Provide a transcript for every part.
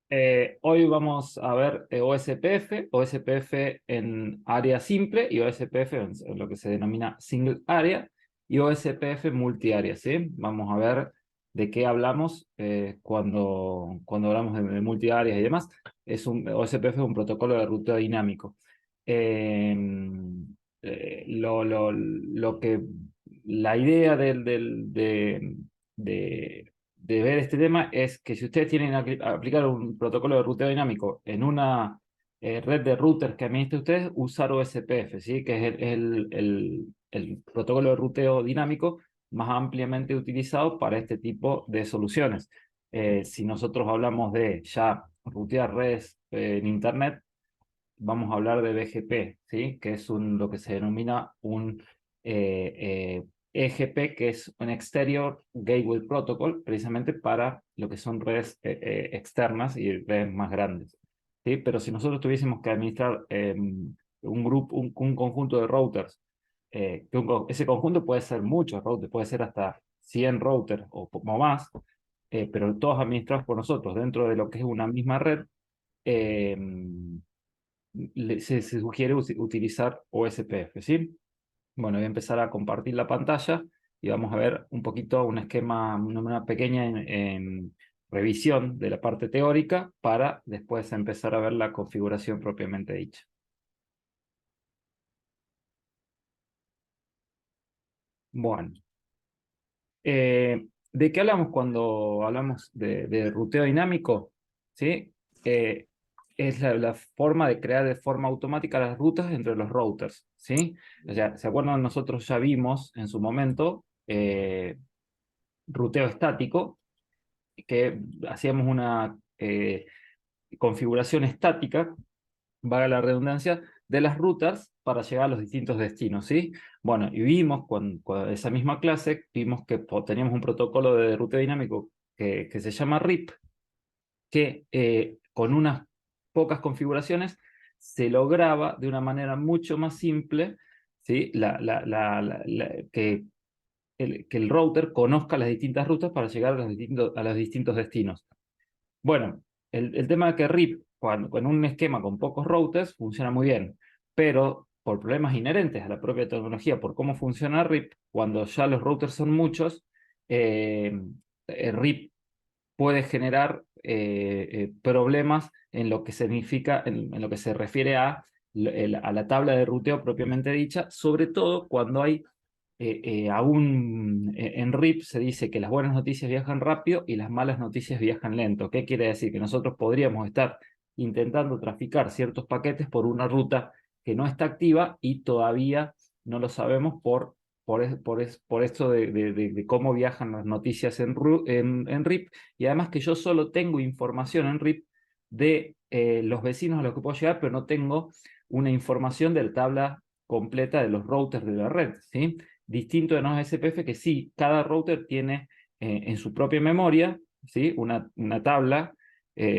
Hoy vamos a ver OSPF, OSPF en área simple y OSPF en lo que se denomina single area y OSPF multiárea, ¿sí? Vamos a ver de qué hablamos cuando hablamos de multiáreas y demás. OSPF es un protocolo de ruteo dinámico. Eh, lo que la idea de ver este tema es que si ustedes tienen que aplicar un protocolo de ruteo dinámico en una red de routers que administren ustedes, usar OSPF, ¿sí? Que es el protocolo de ruteo dinámico más ampliamente utilizado para este tipo de soluciones. Si nosotros hablamos de ya rutear redes en Internet, vamos a hablar de BGP, ¿sí? Que es lo que se denomina un EGP, que es un Exterior Gateway Protocol, precisamente para lo que son redes externas y redes más grandes, ¿sí? Pero si nosotros tuviésemos que administrar un conjunto de routers, ese conjunto puede ser muchos routers, puede ser hasta 100 routers o más, pero todos administrados por nosotros dentro de lo que es una misma red. eh, se sugiere utilizar OSPF, ¿sí? Bueno, voy a empezar a compartir la pantalla y vamos a ver un poquito un esquema, una pequeña revisión de la parte teórica para después empezar a ver la configuración propiamente dicha. Bueno, ¿de qué hablamos cuando hablamos de ruteo dinámico? ¿Sí? Eh, es la forma de crear de forma automática las rutas entre los routers, ¿sí? O sea, ¿se acuerdan? Nosotros ya vimos en su momento ruteo estático, que hacíamos una configuración estática, valga la redundancia, de las rutas para llegar a los distintos destinos, ¿sí? Bueno, y vimos con esa misma clase, vimos que teníamos un protocolo de ruteo dinámico que se llama RIP, que con unas pocas configuraciones se lograba de una manera mucho más simple, ¿sí? Que el router conozca las distintas rutas para llegar a los distintos destinos. Bueno, el tema de que RIP, con un esquema con pocos routers, funciona muy bien, pero por problemas inherentes a la propia tecnología, por cómo funciona RIP, cuando ya los routers son muchos, RIP puede generar problemas en lo que significa, en lo que se refiere a la tabla de ruteo propiamente dicha, sobre todo cuando hay aún en RIP se dice que las buenas noticias viajan rápido y las malas noticias viajan lento. ¿Qué quiere decir? Que nosotros podríamos estar intentando traficar ciertos paquetes por una ruta que no está activa y todavía no lo sabemos por esto de cómo viajan las noticias en RIP, y además que yo solo tengo información en RIP de los vecinos a los que puedo llegar, pero no tengo una información de la tabla completa de los routers de la red, ¿sí? Distinto de los SPF, que sí, cada router tiene en su propia memoria, ¿sí? Una tabla,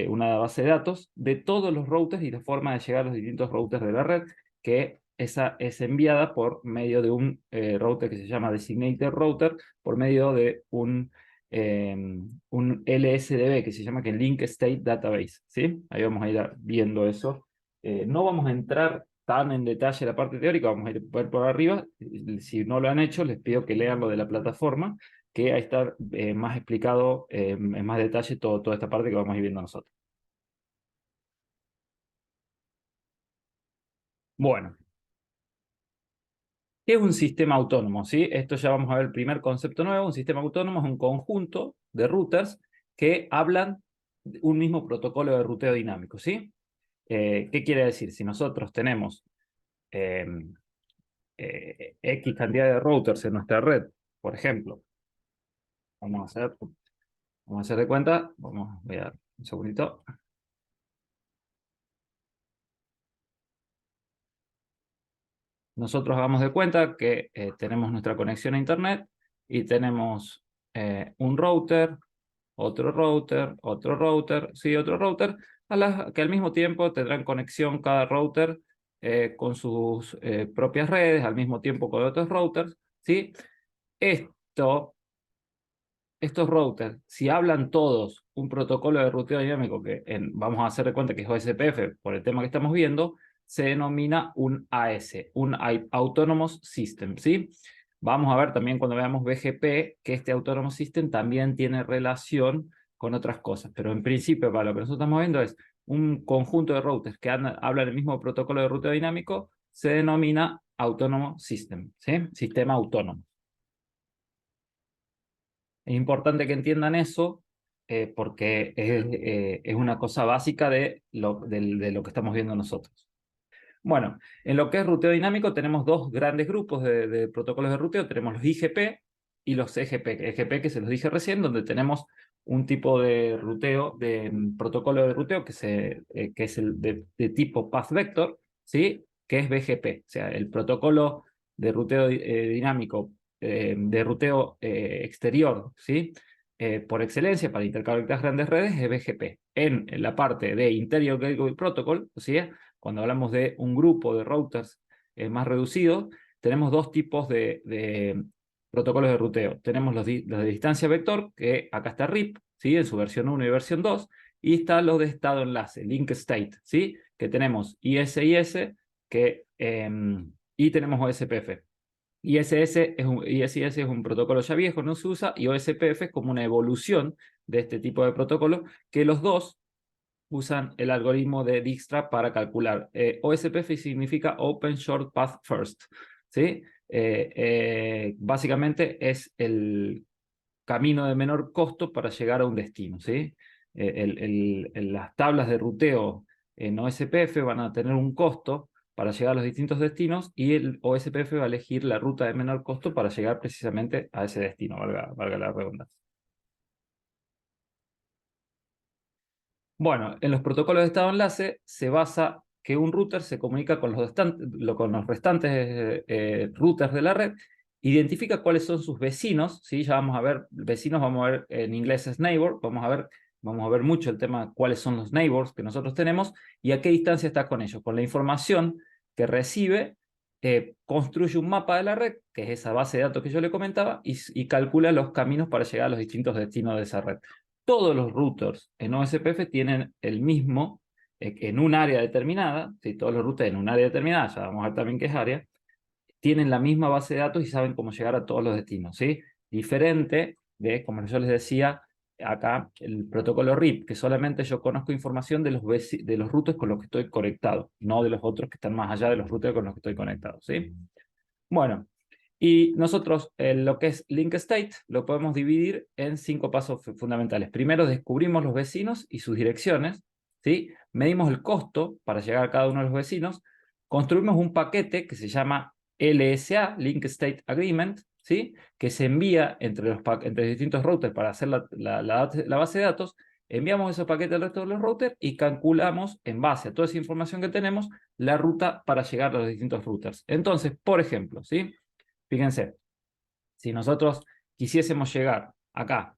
una base de datos de todos los routers y la forma de llegar a los distintos routers de la red, que esa es enviada por medio de un router que se llama Designated Router, por medio de un LSDB que se llama que Link State Database, ¿sí? Ahí vamos a ir viendo eso. No vamos a entrar tan en detalle la parte teórica, vamos a ir por arriba. Si no lo han hecho, les pido que lean lo de la plataforma, que ahí está más explicado en más detalle toda esta parte que vamos a ir viendo nosotros. Bueno, ¿qué es un sistema autónomo? ¿Sí? Esto ya vamos a ver el primer concepto nuevo. Un sistema autónomo es un conjunto de routers que hablan un mismo protocolo de ruteo dinámico, ¿sí? ¿Qué quiere decir? Si nosotros tenemos eh, X cantidad de routers en nuestra red, por ejemplo, vamos a hacer de cuenta, voy a dar un segundito. Nosotros hagamos de cuenta que tenemos nuestra conexión a Internet y tenemos un router, otro router, sí, otro router, que al mismo tiempo tendrán conexión cada router con sus propias redes, al mismo tiempo con otros routers, ¿sí? Esto Estos routers, si hablan todos un protocolo de ruteo dinámico que vamos a hacer de cuenta que es OSPF por el tema que estamos viendo, se denomina un AS, un Autonomous System, ¿sí? Vamos a ver también cuando veamos BGP que este Autonomous System también tiene relación con otras cosas, pero en principio para lo que nosotros estamos viendo es un conjunto de routers que hablan el mismo protocolo de ruteo dinámico, se denomina Autonomous System, ¿sí? Sistema autónomo. Es importante que entiendan eso porque es una cosa básica de lo que estamos viendo nosotros. Bueno, en lo que es ruteo dinámico tenemos dos grandes grupos de protocolos de ruteo. Tenemos los IGP y los EGP. EGP que se los dije recién, donde tenemos un tipo de ruteo, de protocolo de ruteo que es el de tipo Path Vector, ¿sí? Que es BGP. O sea, el protocolo de ruteo dinámico, de ruteo exterior, ¿sí? Por excelencia para interconectar grandes redes es BGP. En la parte de Interior Gateway Protocol, o sea, cuando hablamos de un grupo de routers más reducido, tenemos dos tipos de protocolos de ruteo. Tenemos los de distancia vector, que acá está RIP, ¿sí? En su versión 1 y versión 2, y está los de estado enlace, link state, ¿sí? Que tenemos ISIS y tenemos OSPF. ISIS es un protocolo ya viejo, no se usa, y OSPF es como una evolución de este tipo de protocolo, que los dos usan el algoritmo de Dijkstra para calcular. OSPF significa Open Short Path First, ¿sí? Básicamente es el camino de menor costo para llegar a un destino, ¿sí? Las tablas de ruteo en OSPF van a tener un costo para llegar a los distintos destinos y el OSPF va a elegir la ruta de menor costo para llegar precisamente a ese destino, valga la redundancia. Bueno, en los protocolos de estado enlace se basa que un router se comunica con con los restantes routers de la red, identifica cuáles son sus vecinos, ¿sí? Ya vamos a ver, vecinos vamos a ver en inglés es neighbor, vamos a ver mucho el tema de cuáles son los neighbors que nosotros tenemos y a qué distancia está con ellos. Con la información que recibe, construye un mapa de la red, que es esa base de datos que yo le comentaba, y calcula los caminos para llegar a los distintos destinos de esa red. Todos los routers en OSPF tienen el mismo en un área determinada, ¿sí? Todos los routers en un área determinada, ya vamos a ver también qué es área, tienen la misma base de datos y saben cómo llegar a todos los destinos, ¿sí? Diferente de, como yo les decía, acá el protocolo RIP, que solamente yo conozco información de los routers con los que estoy conectado, no de los otros que están más allá de los routers con los que estoy conectado, ¿sí? Bueno, y nosotros lo que es link state lo podemos dividir en 5 pasos fundamentales. Primero descubrimos los vecinos y sus direcciones, ¿sí? Medimos el costo para llegar a cada uno de los vecinos, construimos un paquete que se llama LSA, Link State Agreement, ¿sí? Que se envía entre distintos routers para hacer la base de datos, enviamos esos paquetes al resto de los routers y calculamos en base a toda esa información que tenemos la ruta para llegar a los distintos routers. Entonces, por ejemplo, ¿sí? Fíjense, si nosotros quisiésemos llegar acá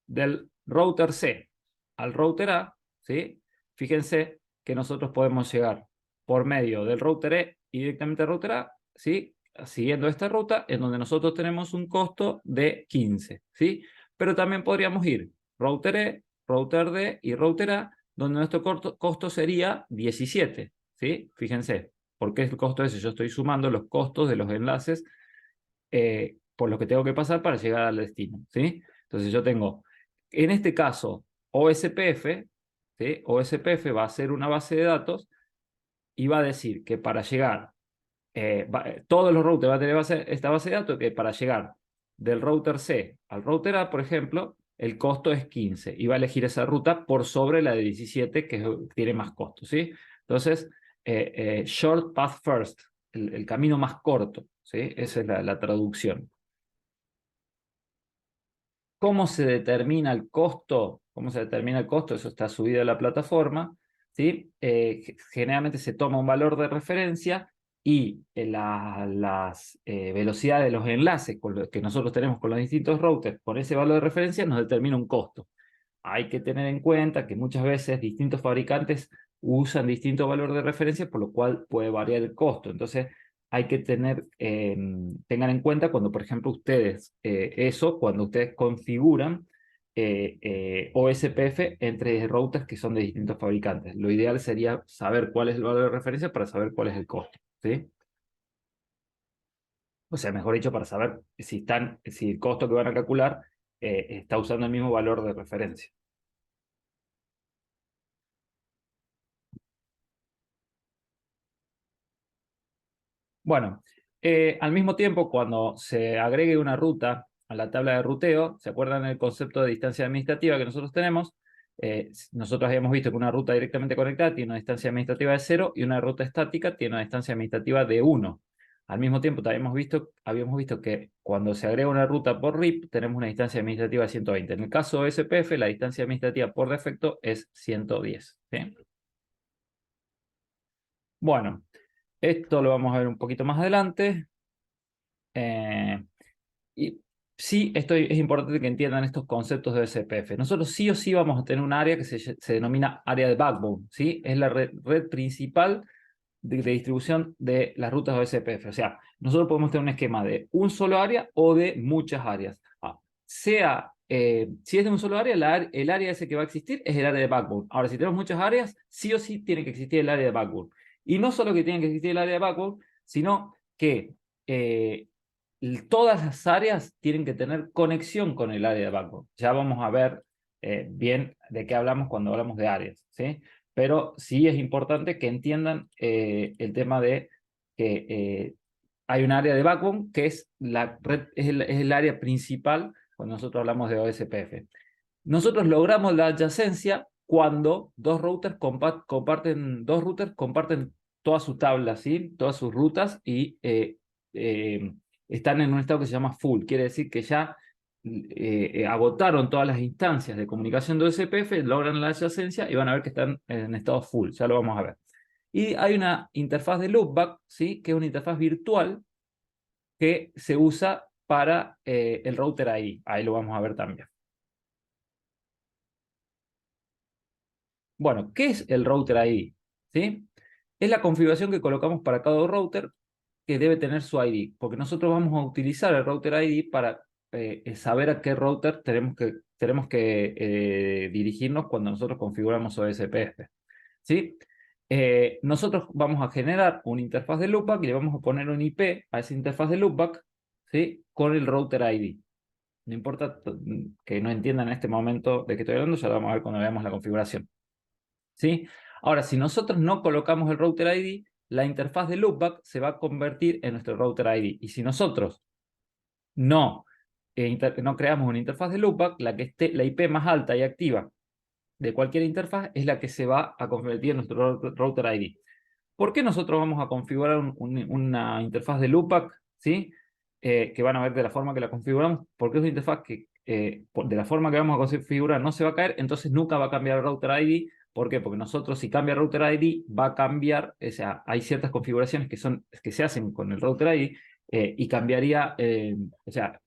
del router C al router A, ¿sí? Fíjense que nosotros podemos llegar por medio del router E y directamente al router A, ¿sí? Siguiendo esta ruta en donde nosotros tenemos un costo de 15, ¿sí? Pero también podríamos ir router E, router D y router A, donde nuestro costo sería 17, ¿sí? Fíjense, ¿por qué es el costo ese? Yo estoy sumando los costos de los enlaces por los que tengo que pasar para llegar al destino, ¿sí? Entonces yo tengo, en este caso, OSPF, ¿sí? OSPF va a ser una base de datos y va a decir que para llegar, todos los routers van a tener esta base de datos, que para llegar del router C al router A, por ejemplo, el costo es 15 y va a elegir esa ruta por sobre la de 17, que tiene más costo, ¿sí? Entonces, short path first, el camino más corto, ¿sí? Esa es la traducción. ¿Cómo se determina el costo? ¿Cómo se determina el costo? Eso está subido a la plataforma, ¿sí? Generalmente se toma un valor de referencia y las velocidades de los enlaces que nosotros tenemos con los distintos routers con ese valor de referencia nos determina un costo. Hay que tener en cuenta que muchas veces distintos fabricantes usan distintos valores de referencia, por lo cual puede variar el costo. Entonces, hay que tengan en cuenta cuando, por ejemplo, cuando ustedes configuran OSPF entre routers que son de distintos fabricantes. Lo ideal sería saber cuál es el valor de referencia para saber cuál es el costo, ¿sí? O sea, mejor dicho, para saber si el costo que van a calcular está usando el mismo valor de referencia. Bueno, al mismo tiempo, cuando se agregue una ruta a la tabla de ruteo, ¿se acuerdan el concepto de distancia administrativa que nosotros tenemos? Nosotros habíamos visto que una ruta directamente conectada tiene una distancia administrativa de 0 y una ruta estática tiene una distancia administrativa de 1. Al mismo tiempo, habíamos visto que cuando se agrega una ruta por RIP, tenemos una distancia administrativa de 120. En el caso de SPF, la distancia administrativa por defecto es 110. ¿Sí? Bueno, esto lo vamos a ver un poquito más adelante. Eh, y sí, es importante que entiendan estos conceptos de SPF. Nosotros sí o sí vamos a tener un área que se denomina área de backbone, ¿sí? Es la red principal de distribución de las rutas OSPF. O sea, nosotros podemos tener un esquema de un solo área o de muchas áreas. Si es de un solo área, el área ese que va a existir es el área de backbone. Ahora, si tenemos muchas áreas, sí o sí tiene que existir el área de backbone. Y no solo que tiene que existir el área de backbone, sino que eh, todas las áreas tienen que tener conexión con el área de backbone. Ya vamos a ver bien de qué hablamos cuando hablamos de áreas, ¿sí? Pero sí es importante que entiendan el tema de que hay un área de backbone que es la red, es el área principal cuando nosotros hablamos de OSPF. Nosotros logramos la adyacencia cuando dos routers comparten toda su tabla, ¿sí? Todas sus rutas y están en un estado que se llama full. Quiere decir que ya agotaron todas las instancias de comunicación de OSPF, logran la adyacencia y van a ver que están en estado full. Ya lo vamos a ver. Y hay una interfaz de loopback, ¿sí? Que es una interfaz virtual que se usa para el router ahí. Ahí lo vamos a ver también. Bueno, ¿qué es el router ID? ¿Sí? Es la configuración que colocamos para cada router que debe tener su ID, porque nosotros vamos a utilizar el router ID para saber a qué router tenemos que dirigirnos cuando nosotros configuramos OSPF. ¿Sí? Nosotros vamos a generar una interfaz de loopback y le vamos a poner un IP a esa interfaz de loopback, ¿sí? Con el router ID. No importa que no entiendan en este momento de qué estoy hablando, ya lo vamos a ver cuando veamos la configuración. ¿Sí? Ahora, si nosotros no colocamos el router ID, la interfaz de loopback se va a convertir en nuestro router ID. Y si nosotros no, no creamos una interfaz de loopback, la que esté la IP más alta y activa de cualquier interfaz es la que se va a convertir en nuestro router ID. ¿Por qué nosotros vamos a configurar una interfaz de loopback? ¿Sí? Que van a ver de la forma que la configuramos, porque es una interfaz que de la forma que vamos a configurar no se va a caer, entonces nunca va a cambiar el router ID. ¿Por qué? Porque nosotros, si cambia el router ID, va a cambiar, o sea, hay ciertas configuraciones que se hacen con el router ID y cambiaría, o sea,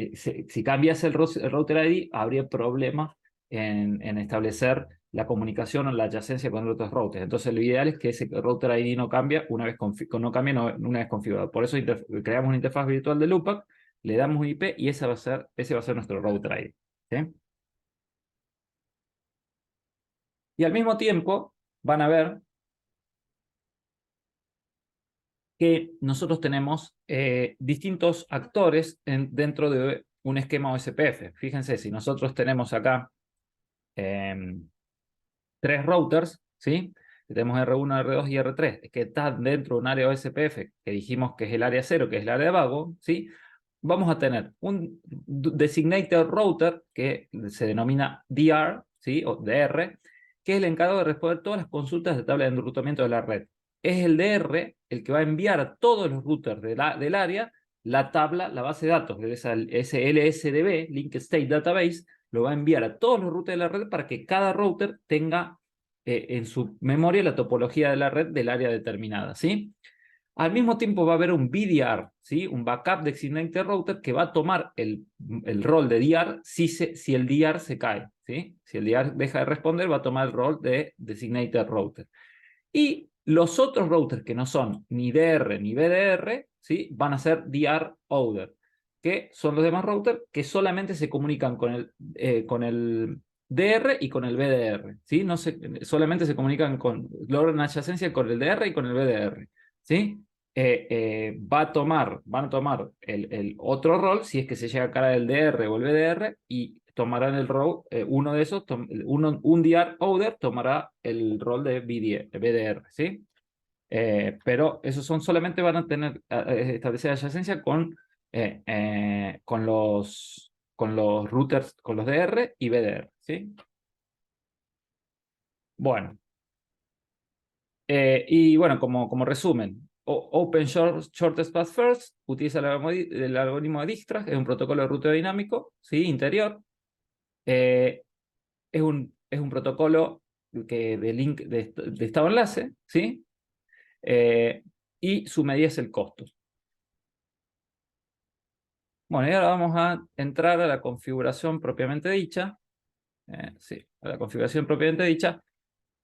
si cambias el router ID, habría problemas en establecer la comunicación o la adyacencia con otros routers. Entonces, lo ideal es que ese router ID no cambie una vez, una vez configurado. Por eso creamos una interfaz virtual de loopback, le damos un IP y ese va a ser nuestro router ID. ¿Sí? Y al mismo tiempo van a ver que nosotros tenemos distintos actores dentro de un esquema OSPF. Fíjense, si nosotros tenemos acá tres routers, ¿sí? Tenemos R1, R2 y R3, que están dentro de un área OSPF, que dijimos que es el área 0, que es el área de vago, ¿sí? Vamos a tener un designated router que se denomina DR, ¿sí? O DR, que es el encargado de responder todas las consultas de tabla de enrutamiento de la red. Es el DR el que va a enviar a todos los routers del área la tabla, la base de datos, ese LSDB, Link State Database, lo va a enviar a todos los routers de la red para que cada router tenga en su memoria la topología de la red del área determinada, ¿sí? Al mismo tiempo va a haber un BDR, ¿sí? Un Backup Designated Router que va a tomar el rol de DR si el DR se cae, ¿sí? Si el DR deja de responder, va a tomar el rol de Designated Router. Y los otros routers que no son ni DR ni BDR, ¿sí? Van a ser DR Order. que son los demás routers que solamente se comunican con el DR y con el BDR, ¿sí? No solamente se comunican logran adyacencia con el DR y con el BDR, ¿sí? Van a tomar el otro rol si es que se llega a cara del DR o el BDR y tomarán el rol, uno de esos, un DR Outer tomará el rol de BDR, ¿sí? Pero esos solamente van a tener establecida adyacencia con los routers, con los DR y BDR, ¿sí? Bueno, y bueno, como resumen, Open Shortest Path First utiliza el algoritmo de Dijkstra, es un protocolo de ruteo dinámico, ¿sí? Interior. Es un protocolo de estado enlace, ¿sí? Y su medida es el costo. Bueno, y ahora vamos a entrar a la configuración propiamente dicha. Sí, a la configuración propiamente dicha,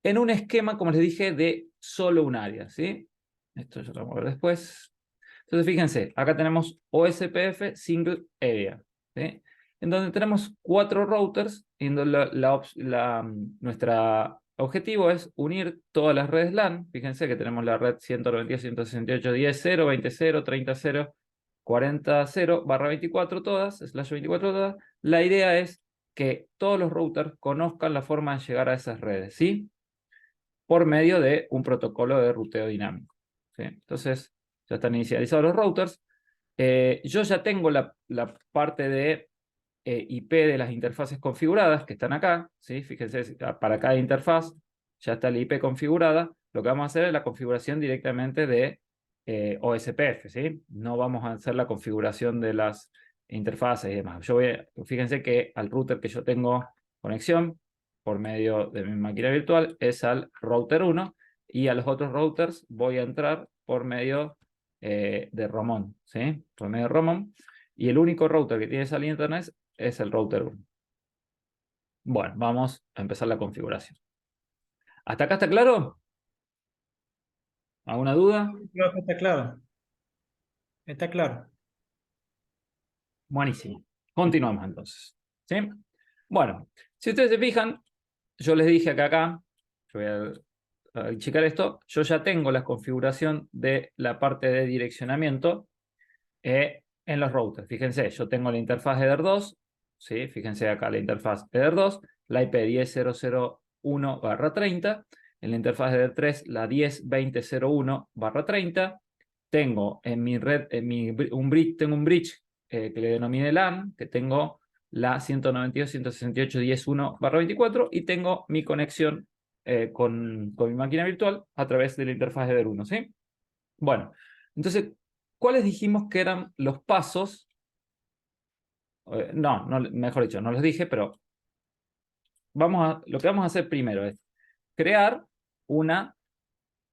en un esquema, como les dije, de solo un área, ¿sí? Esto ya lo vamos a ver después. Entonces, fíjense, acá tenemos OSPF Single Area, ¿sí? En donde tenemos 4 routers, y en donde nuestro objetivo es unir todas las redes LAN. Fíjense que tenemos la red 192.168.10.0, 20.0, 30.0, 40.0, todas, /24 todas. La idea es que todos los routers conozcan la forma de llegar a esas redes, ¿sí? Por medio de un protocolo de ruteo dinámico, ¿sí? Entonces, ya están inicializados los routers. Yo ya tengo la parte de IP de las interfaces configuradas que están acá, ¿sí? Fíjense, para cada interfaz ya está la IP configurada. Lo que vamos a hacer es la configuración directamente de OSPF, ¿sí? No vamos a hacer la configuración de las interfaces y demás. Fíjense que al router que yo tengo conexión por medio de mi máquina virtual es al router 1 y a los otros routers voy a entrar por medio de Romón, ¿sí? Por medio de Romón. Y el único router que tiene salida a internet es el router 1. Bueno, vamos a empezar la configuración. ¿Hasta acá está claro? ¿Alguna duda? Creo que está claro. Está claro. Buenísimo. Continuamos entonces, ¿sí? Bueno, si ustedes se fijan, yo les dije que acá, yo voy a checar esto, yo ya tengo la configuración de la parte de direccionamiento en los routers. Fíjense, yo tengo la interfaz Eder2, ¿sí? Fíjense acá la interfaz Eder2, la IP 10.0.0.1/30, en la interfaz Eder3 la 10.20.0.1/30. Tengo en mi red, tengo un bridge que le denominé LAN, que tengo la 192.168.10.1/24 y tengo mi conexión con mi máquina virtual a través de la interfaz Eder1, ¿sí? Bueno, entonces, ¿cuáles dijimos que eran los pasos? No, mejor dicho, no los dije, pero lo que vamos a hacer primero es crear una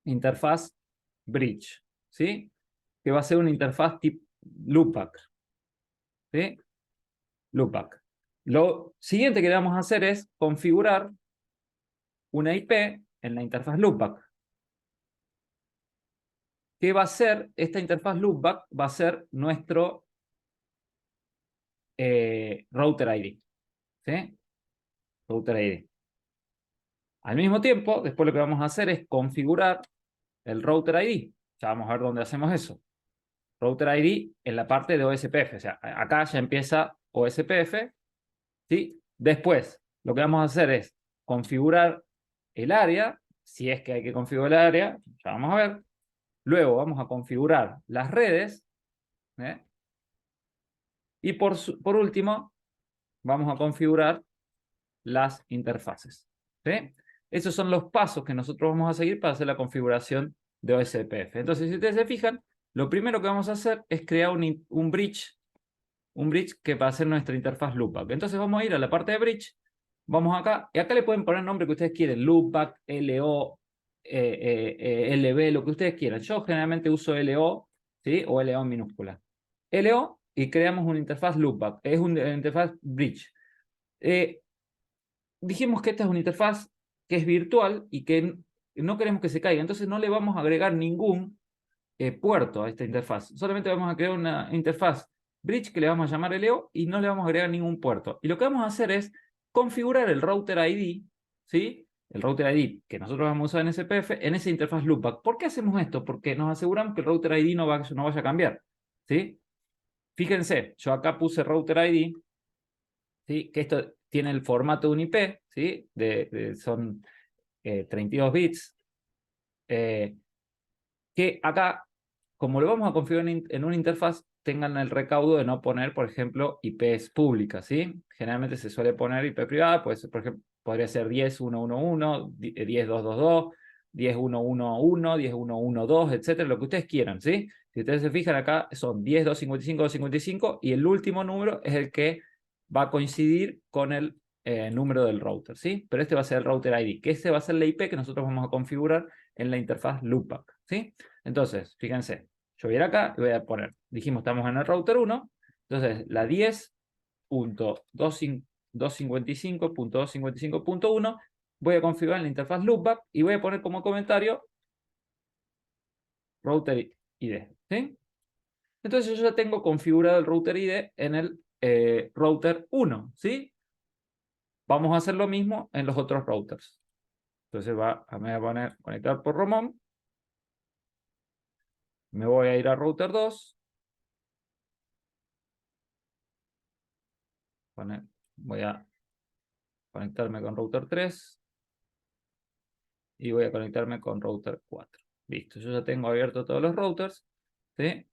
interfaz bridge, ¿sí? Que va a ser una interfaz tipo loopback, ¿sí? Loopback. Lo siguiente que vamos a hacer es configurar una IP en la interfaz loopback. ¿Qué va a ser esta interfaz loopback? Va a ser nuestro router ID, ¿sí? Router ID. Al mismo tiempo, después lo que vamos a hacer es configurar el router ID. Ya vamos a ver dónde hacemos eso. Router ID en la parte de OSPF. O sea, acá ya empieza OSPF, ¿sí? Después, lo que vamos a hacer es configurar el área, si es que hay que configurar el área, ya vamos a ver. Luego vamos a configurar las redes, ¿eh? Y por último, vamos a configurar las interfaces, ¿sí? Esos son los pasos que nosotros vamos a seguir para hacer la configuración de OSPF. Entonces, si ustedes se fijan, lo primero que vamos a hacer es crear un bridge que va a ser nuestra interfaz loopback. Entonces vamos a ir a la parte de bridge, vamos acá, y acá le pueden poner el nombre que ustedes quieren, loopback, LO, LB, lo que ustedes quieran. Yo generalmente uso LO, ¿sí? O LO en minúscula. LO y creamos una interfaz loopback, es una interfaz bridge. Dijimos que esta es una interfaz que es virtual y que no queremos que se caiga, entonces no le vamos a agregar ningún puerto a esta interfaz. Solamente vamos a crear una interfaz bridge que le vamos a llamar LO y no le vamos a agregar ningún puerto. Y lo que vamos a hacer es configurar el router ID, ¿sí? El router ID que nosotros vamos a usar en SPF en esa interfaz loopback. ¿Por qué hacemos esto? Porque nos aseguramos que el router ID no vaya a cambiar, ¿sí? Fíjense, yo acá puse router ID, ¿sí? Que esto tiene el formato de un IP, ¿sí? Son 32 bits. Que acá, como lo vamos a configurar en una interfaz, tengan el recaudo de no poner, por ejemplo, IPs públicas, ¿sí? Generalmente se suele poner IP privada, pues, por ejemplo, podría ser 10.1.1.1, 10.2.2.2, 10.1.1.1, 10.1.1.2, etcétera, lo que ustedes quieran, ¿sí? Si ustedes se fijan acá, son 10.255.255 y el último número es el que va a coincidir con el número del router, ¿sí? Pero este va a ser el router ID, que ese va a ser la IP que nosotros vamos a configurar en la interfaz loopback, ¿sí? Entonces, fíjense, yo voy a ir acá y voy a poner, dijimos, estamos en el router 1, entonces la 10.255.255.1 voy a configurar en la interfaz loopback y voy a poner como comentario router ID, ¿sí? Entonces yo ya tengo configurado el router ID en el router 1, ¿sí? Vamos a hacer lo mismo en los otros routers. Entonces me voy a poner conectar por Romón. Me voy a ir a router 2. Voy a conectarme con router 3. Y voy a conectarme con router 4. Listo, yo ya tengo abierto todos los routers. ¿Sí?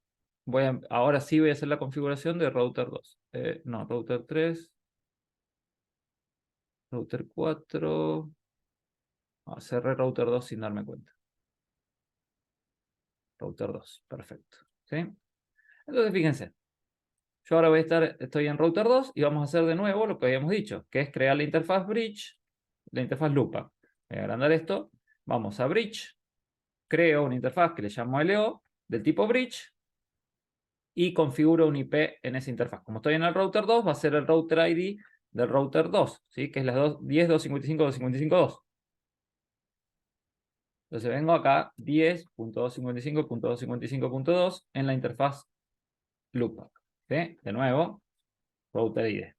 Ahora sí voy a hacer la configuración de router 2. No, router 3. Router 4. Cerré router 2 sin darme cuenta. Router 2, perfecto. ¿Sí? Entonces fíjense. Yo ahora estoy en router 2 y vamos a hacer de nuevo lo que habíamos dicho, que es crear la interfaz bridge, la interfaz loopback. Voy a agrandar esto. Vamos a bridge. Creo una interfaz que le llamo LO del tipo bridge y configuro un IP en esa interfaz. Como estoy en el router 2, va a ser el router ID del router 2, ¿sí? Que es la 10.255.255.2. Entonces vengo acá 10.255.255.2 en la interfaz loopback. ¿Sí? De nuevo, router ID.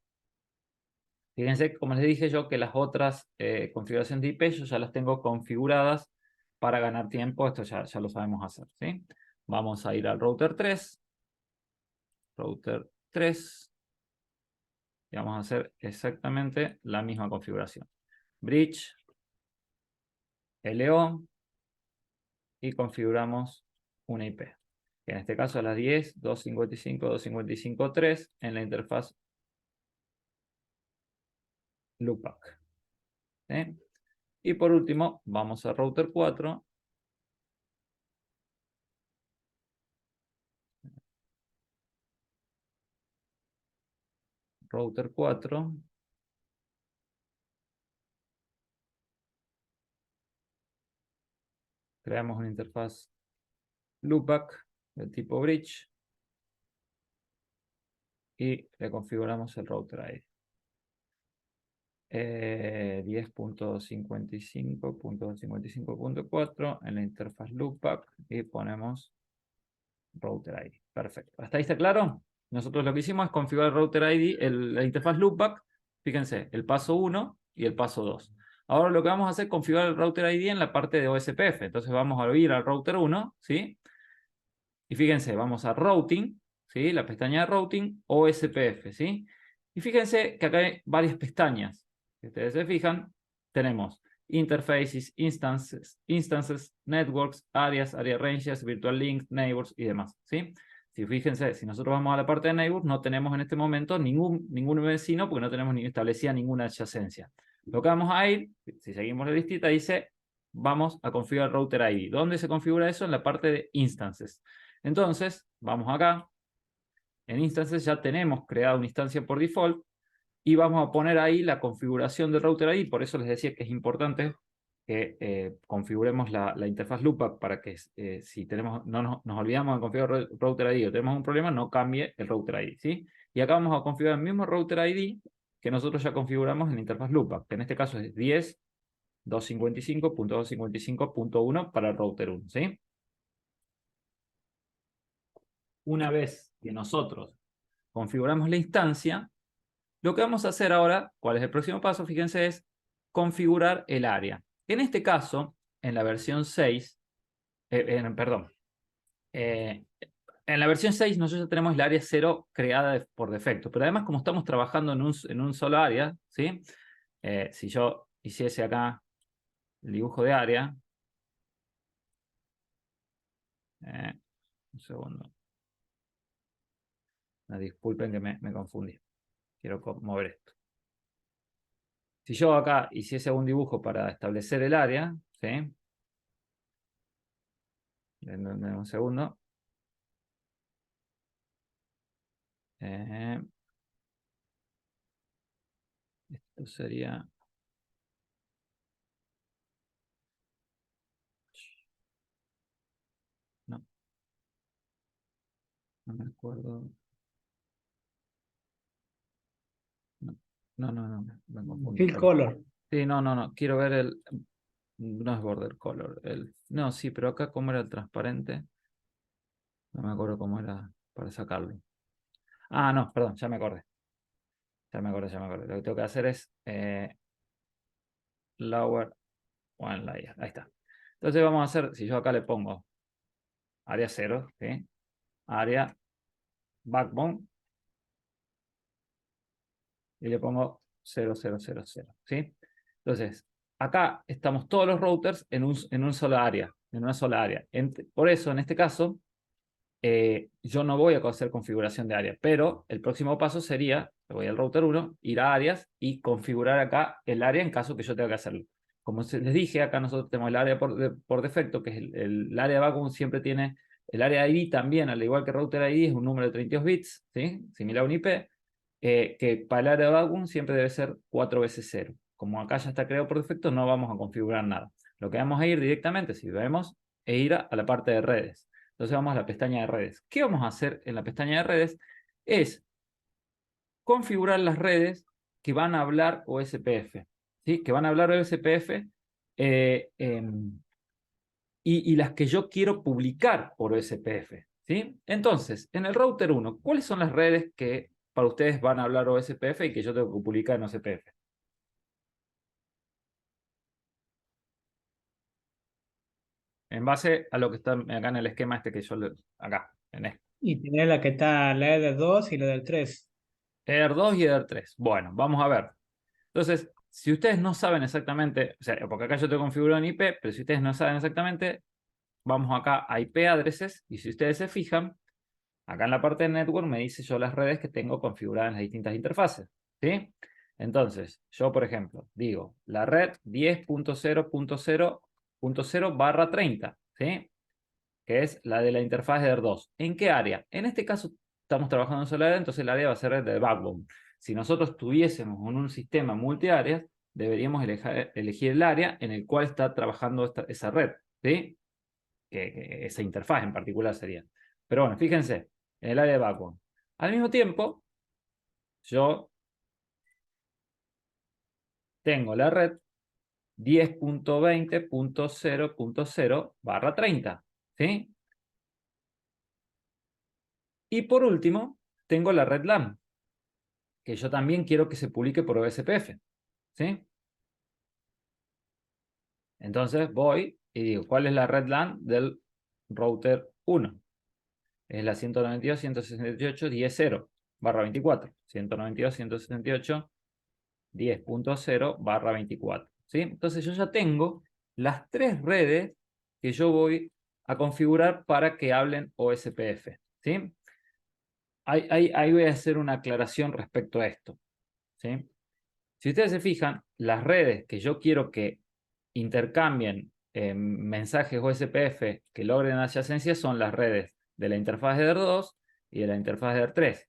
Fíjense, como les dije yo, que las otras configuraciones de IP yo ya las tengo configuradas para ganar tiempo. Esto ya lo sabemos hacer, ¿sí? Vamos a ir al router 3. Router 3. Y vamos a hacer exactamente la misma configuración. Bridge, LO, y configuramos una IP. Que en este caso es la 10.255.255.3 en la interfaz loopback. ¿Sí? Y por último, vamos a router 4. Router 4. Creamos una interfaz loopback del tipo bridge y le configuramos el router ID. 10.55.55.4 en la interfaz loopback y ponemos router ID. Perfecto. ¿Hasta ahí está claro? Nosotros lo que hicimos es configurar el router ID, la interfaz loopback. Fíjense, el paso 1 y el paso 2. Ahora lo que vamos a hacer es configurar el router ID en la parte de OSPF. Entonces vamos a ir al router 1, ¿sí? Y fíjense, vamos a routing, ¿sí? La pestaña de routing, OSPF, ¿sí? Y fíjense que acá hay varias pestañas. Si ustedes se fijan, tenemos interfaces, instances, networks, áreas, area ranges, virtual links, neighbors y demás, ¿sí? Si fíjense, si nosotros vamos a la parte de neighbors, no tenemos en este momento ningún vecino porque no tenemos ni establecida ninguna adyacencia. Lo que vamos a ir, si seguimos la listita, dice, vamos a configurar router ID. ¿Dónde se configura eso? En la parte de instances. Entonces, vamos acá. En instances ya tenemos creada una instancia por default y vamos a poner ahí la configuración del router ID. Por eso les decía que es importante que configuremos la interfaz loopback para que si nos olvidamos de configurar el router ID o tenemos un problema, no cambie el router ID, ¿sí? Y acá vamos a configurar el mismo router ID que nosotros ya configuramos en la interfaz loopback, que en este caso es 10.255.255.1 para el router 1, ¿sí? Una vez que nosotros configuramos la instancia. Lo que vamos a hacer ahora, ¿cuál es el próximo paso? Fíjense, es configurar el área. En este caso, en la versión 6, perdón, en la versión 6 nosotros ya tenemos el área 0 creada por defecto, pero además como estamos trabajando en un solo área, ¿sí? Si yo hiciese acá el dibujo de área, un segundo, disculpen que me confundí, quiero mover esto. Si yo acá hiciese un dibujo para establecer el área, ¿sí? Denme un segundo. Esto sería... No, no me acuerdo. No, me confundí. Fill color. Sí, no, quiero ver el... No es border color. No, sí, pero acá cómo era el transparente. No me acuerdo cómo era para sacarlo. Ah, no, perdón, ya me acordé. Ya me acordé. Lo que tengo que hacer es lower one layer. Ahí está. Entonces vamos a hacer, si yo acá le pongo área 0, ¿sí? Área backbone y le pongo 0000, ¿sí? Entonces, acá estamos todos los routers en un solo área, en una sola área. Por eso, en este caso, yo no voy a hacer configuración de área, pero el próximo paso sería, me voy al router 1, ir a áreas y configurar acá el área en caso que yo tenga que hacerlo. Como les dije, acá nosotros tenemos el área por defecto, que es el área de backbone siempre tiene, el área ID también, al igual que router ID, es un número de 32 bits, ¿sí? Similar a un IP, que para el área de backbone siempre debe ser 4 veces 0. Como acá ya está creado por defecto, no vamos a configurar nada. Lo que vamos a ir directamente, si vemos, es ir a la parte de redes. Entonces vamos a la pestaña de redes. ¿Qué vamos a hacer en la pestaña de redes? Es configurar las redes que van a hablar OSPF, ¿sí? Que van a hablar OSPF y las que yo quiero publicar por OSPF, ¿sí? Entonces, en el router 1, ¿cuáles son las redes que para ustedes van a hablar OSPF y que yo tengo que publicar en OSPF? En base a lo que está acá en el esquema este que yo acá, en este. Y tiene la que está, la del 2 y la del 3. Eder 2 y Eder 3. Bueno, vamos a ver. Entonces, si ustedes no saben exactamente, o sea, porque acá yo te configuro en IP, pero si ustedes no saben exactamente, vamos acá a IP addresses y si ustedes se fijan, acá en la parte de network me dice yo las redes que tengo configuradas en las distintas interfaces, ¿sí? Entonces, yo por ejemplo, digo la red 10.0.0.0/30, ¿sí? Que es la de la interfaz de ER2. ¿En qué área? En este caso estamos trabajando en sola área, entonces el área va a ser de backbone. Si nosotros tuviésemos un sistema multiáreas, deberíamos elegir el área en el cual está trabajando esa red, ¿sí? Esa interfaz en particular sería. Pero bueno, fíjense, en el área de backbone. Al mismo tiempo, yo tengo la red 10.20.0.0/30, ¿sí? Y por último, tengo la red LAN, que yo también quiero que se publique por OSPF, ¿sí? Entonces voy y digo, ¿cuál es la red LAN del router 1? Es la 192.168.10.0/24. 192.168.10.0/24, ¿sí? Entonces yo ya tengo las tres redes que yo voy a configurar para que hablen OSPF, ¿sí? Ahí voy a hacer una aclaración respecto a esto, ¿sí? Si ustedes se fijan, las redes que yo quiero que intercambien mensajes OSPF que logren adyacencia son las redes de la interfaz de ER2 y de la interfaz de ER3.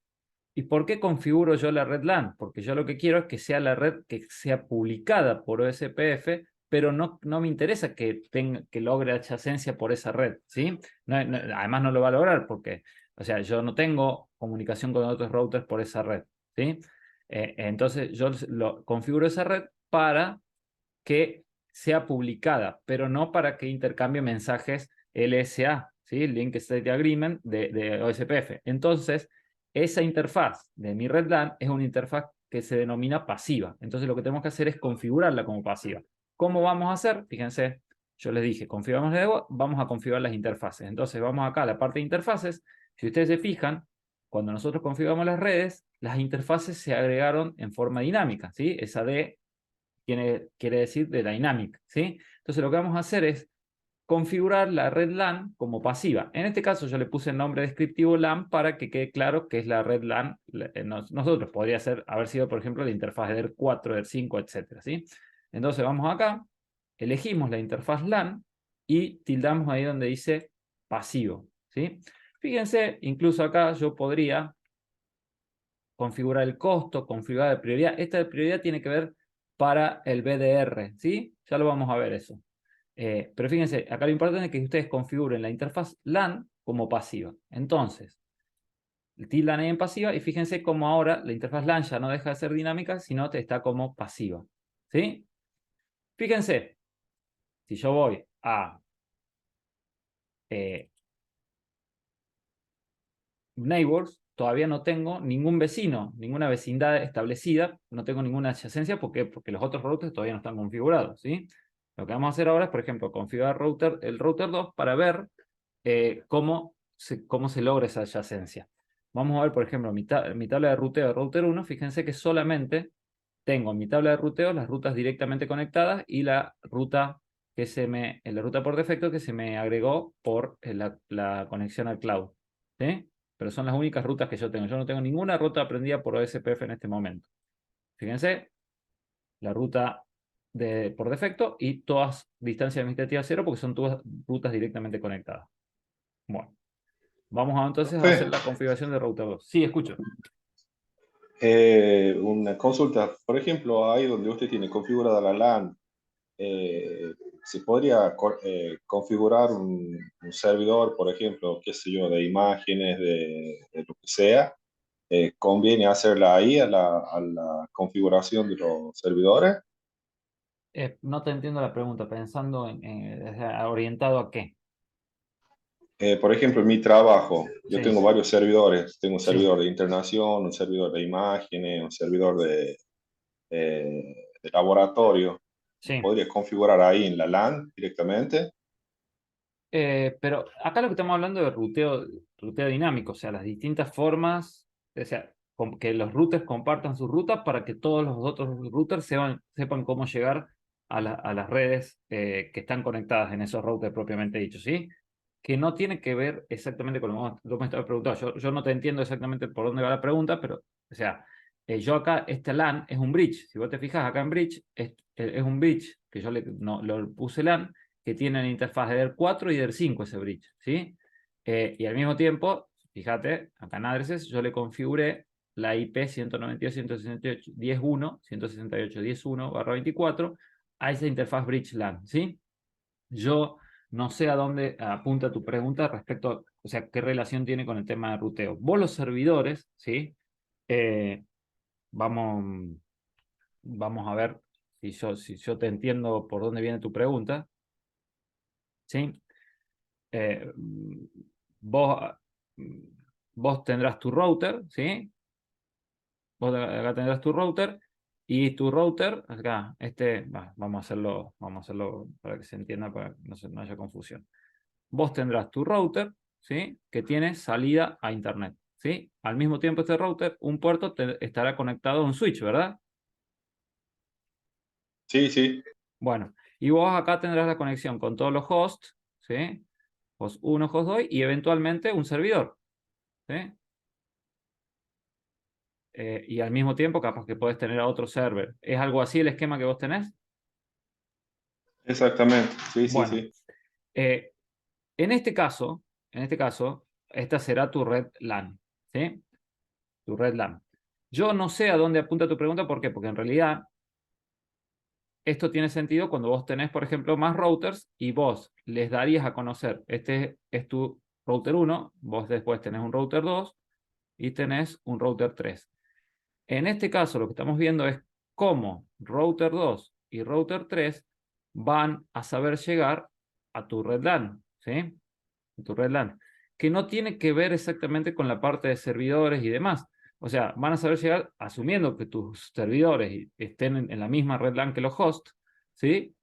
¿Y por qué configuro yo la red LAN? Porque yo lo que quiero es que sea la red que sea publicada por OSPF, pero no me interesa que logre adyacencia por esa red, ¿sí? Además no lo va a lograr porque, o sea, yo no tengo comunicación con otros routers por esa red, ¿sí? Entonces yo configuro esa red para que sea publicada, pero no para que intercambie mensajes LSA, ¿sí? Link State Agreement de OSPF. Entonces, esa interfaz de mi red LAN es una interfaz que se denomina pasiva. Entonces lo que tenemos que hacer es configurarla como pasiva. ¿Cómo vamos a hacer? Fíjense, yo les dije, configuramos vamos a configurar las interfaces. Entonces vamos acá a la parte de interfaces. Si ustedes se fijan, cuando nosotros configuramos las redes, las interfaces se agregaron en forma dinámica, ¿sí? Esa D quiere decir de dynamic, ¿sí? Entonces lo que vamos a hacer es configurar la red LAN como pasiva. En este caso yo le puse el nombre descriptivo LAN para que quede claro que es la red LAN. Nosotros podría haber sido, por ejemplo, la interfaz de DER4, DER5, etc. ¿sí? Entonces vamos acá, elegimos la interfaz LAN y tildamos ahí donde dice pasivo. ¿sí? Fíjense, incluso acá yo podría configurar el costo, configurar la prioridad. Esta de prioridad tiene que ver para el BDR, ¿sí? Ya lo vamos a ver eso. Pero fíjense, acá lo importante es que ustedes configuren la interfaz LAN como pasiva. Entonces, tildan ahí en pasiva y fíjense cómo ahora la interfaz LAN ya no deja de ser dinámica, sino que está como pasiva. ¿Sí? Fíjense, si yo voy a neighbors, todavía no tengo ningún vecino, ninguna vecindad establecida, no tengo ninguna adyacencia. ¿Por qué? Porque los otros routers todavía no están configurados. ¿sí? Lo que vamos a hacer ahora es, por ejemplo, configurar el router 2 para ver cómo se logra esa adyacencia. Vamos a ver, por ejemplo, mi tabla de ruteo de router 1. Fíjense que solamente tengo en mi tabla de ruteo las rutas directamente conectadas y la ruta la ruta por defecto que se me agregó por la conexión al cloud. ¿sí? Pero son las únicas rutas que yo tengo. Yo no tengo ninguna ruta aprendida por OSPF en este momento. Fíjense, la ruta por defecto y todas distancias administrativas 0 porque son todas rutas directamente conectadas. Bueno, vamos entonces a hacer Profe, la configuración de router 2. Sí, escucho. una consulta, por ejemplo, ahí donde usted tiene configurada la LAN, ¿se podría configurar un servidor, por ejemplo, qué sé yo, de imágenes, de lo que sea? ¿Conviene hacerla ahí a la configuración de los servidores? No te entiendo la pregunta, pensando orientado a qué. Por ejemplo, en mi trabajo, yo Sí, tengo varios servidores. Tengo un sí, servidor de internación, un servidor de imágenes, un servidor de laboratorio. sí. ¿Podría configurar ahí en la LAN directamente? Pero acá lo que estamos hablando de ruteo dinámico, o sea, las distintas formas, o sea, que los routers compartan sus rutas para que todos los otros routers sepan cómo llegar a las redes que están conectadas en esos routers propiamente dichos, ¿sí? Que no tiene que ver exactamente con lo que me estaba preguntando. Yo no te entiendo exactamente por dónde va la pregunta, pero, o sea, yo acá, este LAN es un bridge. Si vos te fijas acá en bridge, es un bridge que yo lo puse LAN que tienen interfaz de DER4 y DER5 ese bridge, ¿sí? Y al mismo tiempo, fíjate, acá en addresses yo le configuré la IP 192.168.10.1, a esa interfaz bridge LAN, ¿sí? Yo no sé a dónde apunta tu pregunta respecto a, o sea, qué relación tiene con el tema de ruteo. Vos los servidores, ¿sí? Eh, vamos, vamos a ver si yo te entiendo por dónde viene tu pregunta, ¿sí? eh, vos, vos tendrás tu router, ¿sí? Vos acá tendrás tu router y tu router, acá, vamos a hacerlo para que se entienda, para que no haya confusión. Vos tendrás tu router, ¿sí? Que tiene salida a internet, ¿sí? Al mismo tiempo este router, un puerto estará conectado a un switch, ¿verdad? Sí, sí. Bueno, y vos acá tendrás la conexión con todos los hosts, ¿sí? Host 1, host 2 y eventualmente un servidor, ¿sí? Y al mismo tiempo capaz que puedes tener a otro server. ¿Es algo así el esquema que vos tenés? Exactamente. Sí, sí, Bueno, sí. eh, en este caso, esta será tu red LAN, ¿sí? Tu red LAN. Yo no sé a dónde apunta tu pregunta, ¿por qué? Porque en realidad esto tiene sentido cuando vos tenés, por ejemplo, más routers y vos les darías a conocer, este es tu router 1, vos después tenés un router 2 y tenés un router 3. En este caso, lo que estamos viendo es cómo router 2 y router 3 van a saber llegar a tu red LAN, ¿sí? Tu red LAN. que no tiene que ver exactamente con la parte de servidores y demás. O sea, van a saber llegar, asumiendo que tus servidores estén en la misma red LAN que los hosts, ¿sí?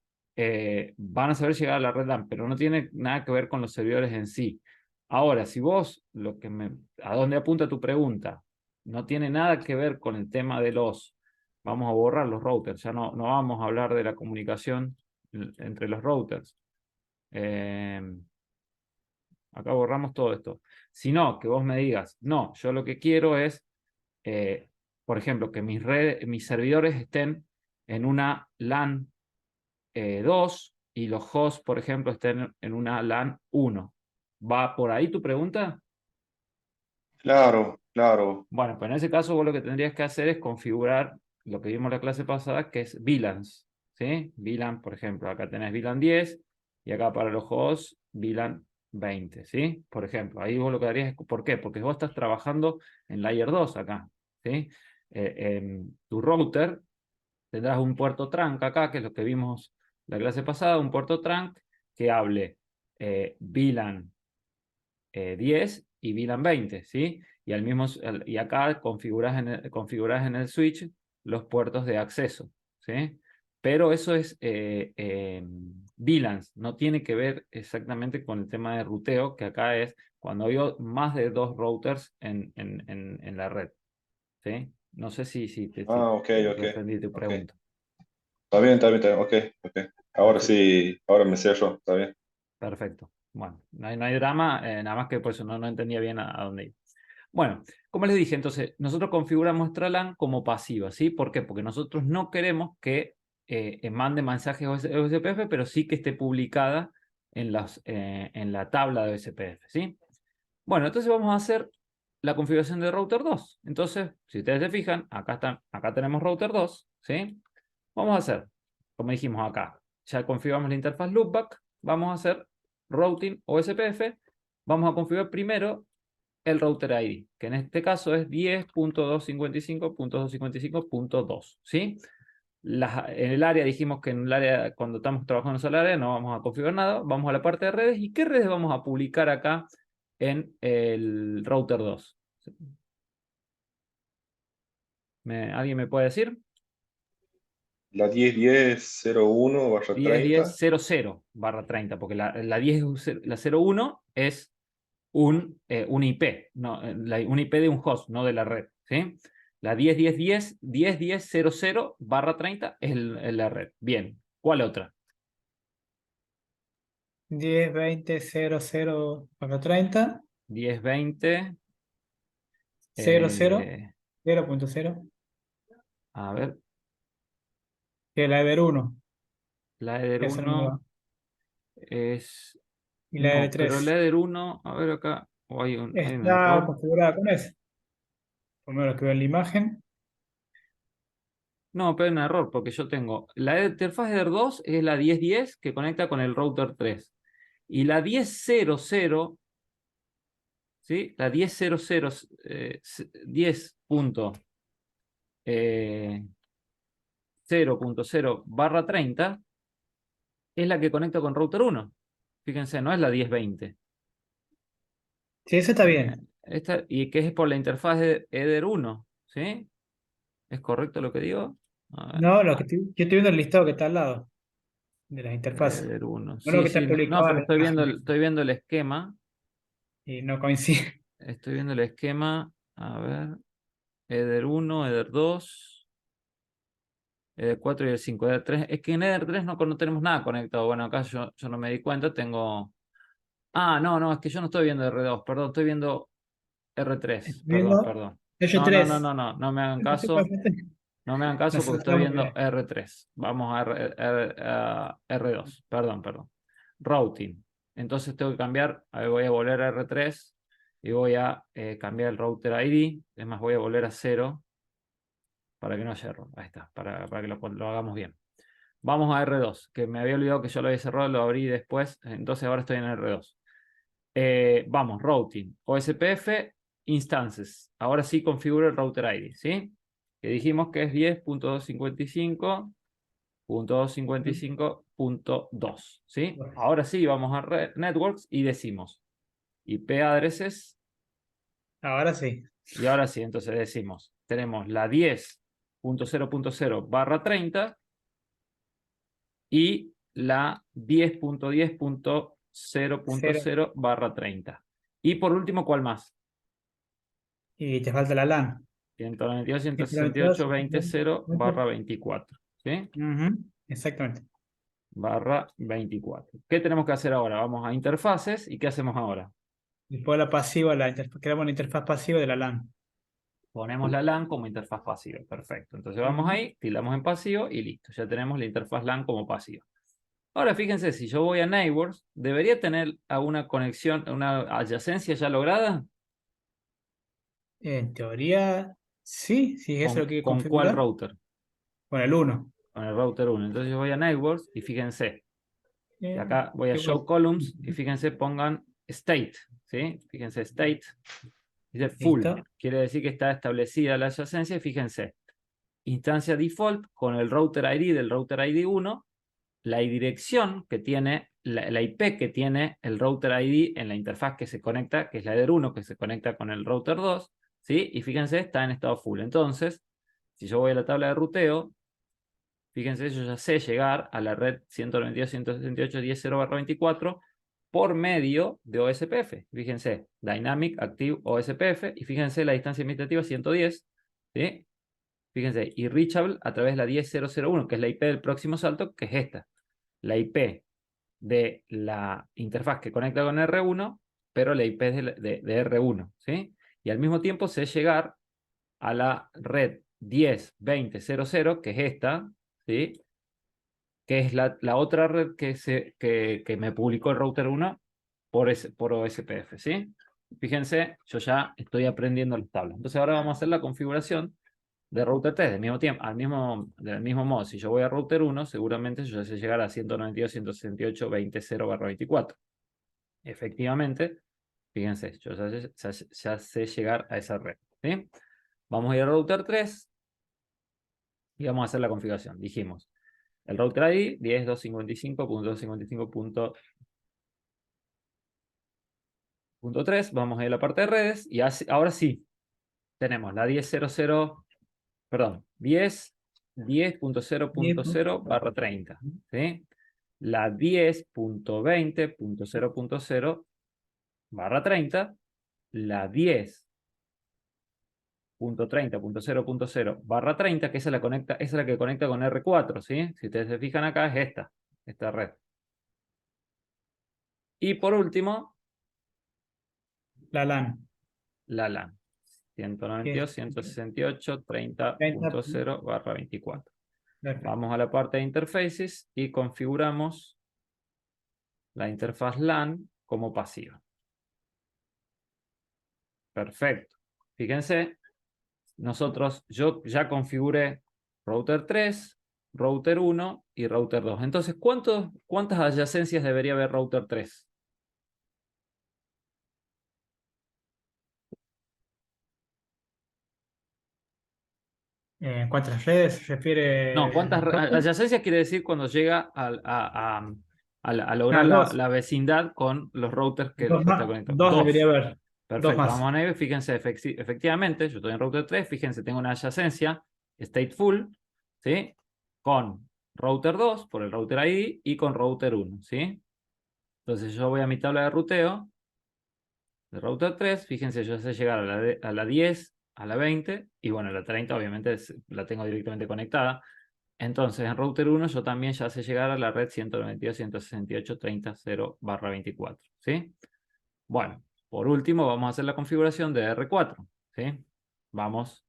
Van a saber llegar a la red LAN, pero no tiene nada que ver con los servidores en sí. Ahora, si vos, a dónde apunta tu pregunta, no tiene nada que ver con el tema de vamos a borrar los routers, ya no vamos a hablar de la comunicación entre los routers. Acá borramos todo esto. Sino que vos me digas, no, yo lo que quiero es, por ejemplo, que mis servidores estén en una LAN 2 y los hosts, por ejemplo, estén en una LAN 1. ¿Va por ahí tu pregunta? Claro, claro. Bueno, pues en ese caso vos lo que tendrías que hacer es configurar lo que vimos la clase pasada, que es VLANs, ¿sí? VLAN, por ejemplo, acá tenés VLAN 10 y acá para los hosts VLAN 20, ¿sí? Por ejemplo, ahí vos lo que harías es, ¿por qué? Porque vos estás trabajando en Layer 2 acá, ¿sí? En tu router tendrás un puerto trunk acá, que es lo que vimos la clase pasada, un puerto trunk que hable VLAN 10 y VLAN 20, ¿sí? Y acá configurás en el switch los puertos de acceso, ¿sí? Pero eso es VLANs, no tiene que ver exactamente con el tema de ruteo, que acá es cuando hay más de 2 routers en la red, ¿sí? No sé si Ah, ok, ok, respondí tu ok. pregunta. Está bien, ok, ok. Ahora Perfecto. sí, ahora me cierro, está bien. Perfecto. Bueno, no hay drama, nada más que por eso no entendía bien a dónde ir. Bueno, como les dije, entonces, nosotros configuramos nuestra LAN como pasiva, ¿sí? ¿Por qué? Porque nosotros no queremos que mande mensajes OSPF, pero sí que esté publicada en la tabla de OSPF, ¿sí? Bueno, entonces vamos a hacer la configuración de router 2. Entonces, si ustedes se fijan, acá tenemos router 2, ¿sí? Vamos a hacer, como dijimos acá, ya configuramos la interfaz loopback, vamos a hacer routing OSPF, vamos a configurar primero el router ID, que en este caso es 10.255.255.2, ¿sí? En el área dijimos que en el área, cuando estamos trabajando en esa área, no vamos a configurar nada, vamos a la parte de redes, ¿y qué redes vamos a publicar acá en el router 2? ¿Alguien me puede decir? La 10.10.01/30. 10.10.00/30, porque la 10, la 01 es un IP, no, un IP de un host, no de la red, ¿sí? La 10.10.10.10.00/30 es la red. Bien, ¿cuál otra? 10, 20, 0, 0, 30, 10.20, 0, 0, eh, 0.0, a ver, que es la Eder 1, la Eder esa no 1 va. es, Y la Eder no, pero la 3 Eder 1, a ver acá, hay un está error. configurada con esa. Por lo menos que veo en la imagen. No, pero hay un error, porque yo tengo la interfaz Eder 2 es la 10.10 que conecta con el router 3. Y la 10.00, ¿sí? La 10.00, 10.0.0/30 es la que conecta con router 1. Fíjense, no es la 10.20. Sí, esa está bien. Y que es por la interfaz de Eder 1, ¿sí? ¿Es correcto lo que digo? A ver, No, yo estoy viendo el listado que está al lado de las interfaces. Eder 1. No lo Sí, que está sí, no, no, publicado en pero la imagen. estoy viendo el esquema. Y no coincide. Estoy viendo el esquema. A ver. Eder 1, Eder 2, Eder 4 y Eder 5. Eder 3. Es que en Eder 3 no tenemos nada conectado. Bueno, acá yo no me di cuenta. Tengo. Ah, no, es que yo no estoy viendo R2. Perdón, estoy viendo R3. Estoy Perdón, viendo perdón. H3. No me hagan ¿Qué caso. pasa? No me hagan caso Nos porque estoy saltamos viendo de R3. Vamos a R2. Perdón. Routing. Entonces tengo que cambiar. Ahí voy a volver a R3 y voy a cambiar el router ID. Es más, voy a volver a 0 para que no haya error. Ahí está, para que lo hagamos bien. Vamos a R2, que me había olvidado que yo lo había cerrado, lo abrí después. Entonces ahora estoy en R2. Vamos, routing. OSPF, instances. Ahora sí configuro el router ID, ¿sí? Que dijimos que es 10.255.255.2, ¿sí? Ahora sí vamos a networks y decimos IP addresses. Ahora sí. Y ahora sí, entonces decimos, tenemos la 10.0.0/30 y la 10.10.0.0/30. Y por último, ¿cuál más? Y te falta la LAN. 192.168.20.0/24. ¿Sí? Ujú, exactamente. /24. ¿Qué tenemos que hacer ahora? Vamos a interfaces. ¿Y qué hacemos ahora? Después la pasiva, creamos la interfaz pasiva de la LAN. Ponemos la LAN como interfaz pasiva. Perfecto. Entonces vamos Ujú. ahí, tildamos en pasivo y listo. Ya tenemos la interfaz LAN como pasiva. Ahora fíjense, si yo voy a Neighbors, ¿debería tener alguna conexión, una adyacencia ya lograda? En teoría, sí, sí, eso es lo que hay que ¿Con cuál configurar. router? Con el 1. Con el router 1. Entonces yo voy a Neighbors y fíjense. Y acá voy a Show Igual. Columns y fíjense, pongan State. ¿Sí? Fíjense, State. Dice Full. Listo. Quiere decir que está establecida la adyacencia. Y fíjense, instancia default con el router ID del router ID 1, la dirección que tiene, la IP que tiene el router ID en la interfaz que se conecta, que es la del 1, que se conecta con el router 2, ¿sí? Y fíjense, está en estado full. Entonces, si yo voy a la tabla de ruteo, fíjense, yo ya sé llegar a la red 192.168.10.0/24 por medio de OSPF. Fíjense, Dynamic Active OSPF, y fíjense la distancia administrativa 110, ¿sí? Fíjense, y reachable a través de la 10.0.0.1, que es la IP del próximo salto, que es esta. La IP de la interfaz que conecta con R1, pero la IP es de R1, ¿sí? Y al mismo tiempo sé llegar a la red 10.20.00, que es esta, ¿sí? Que es la otra red que me publicó el router 1 por OSPF, ¿sí? Fíjense, yo ya estoy aprendiendo las tablas. Entonces ahora vamos a hacer la configuración de router 3 del mismo tiempo, del mismo modo. Si yo voy a router 1, seguramente yo ya sé llegar a 192.168.20.0/24. Efectivamente, fíjense, yo ya sé llegar a esa red, ¿sí? Vamos a ir a router 3 y vamos a hacer la configuración. Dijimos, el router ID 10.255.255.3. Vamos a ir a la parte de redes y ahora sí, tenemos la 10.00, perdón, 10.0.0/30, ¿sí? La 10.20.0.0/30, la 10.30.0.0/30, que esa es la que conecta con R4, ¿sí? Si ustedes se fijan acá, es esta red. Y por último, La LAN. la LAN. Que es 30. 192.168.30.0/24. Perfecto. Vamos a la parte de interfaces y configuramos la interfaz LAN como pasiva. Perfecto. Fíjense, yo ya configuré router 3, router 1 y router 2. Entonces, ¿cuántas adyacencias debería haber router 3? ¿Cuántas redes se No, refiere ¿cuántas el router? adyacencias quiere decir cuando llega a lograr Ah, dos. la vecindad con los routers que Dos está más. conectado? Dos debería Dos. haber. Dos Perfecto, más. vamos a ver, fíjense, efectivamente, yo estoy en router 3, fíjense, tengo una adyacencia stateful, ¿sí? Con router 2 por el router ID y con router 1, ¿sí? Entonces yo voy a mi tabla de ruteo de router 3, fíjense, yo sé llegar a la 10, a la 20, y bueno, la 30 obviamente la tengo directamente conectada. Entonces en router 1 yo también ya sé llegar a la red 192.168.30.0/24, ¿sí? Bueno, por último vamos a hacer la configuración de R4, ¿sí? Vamos.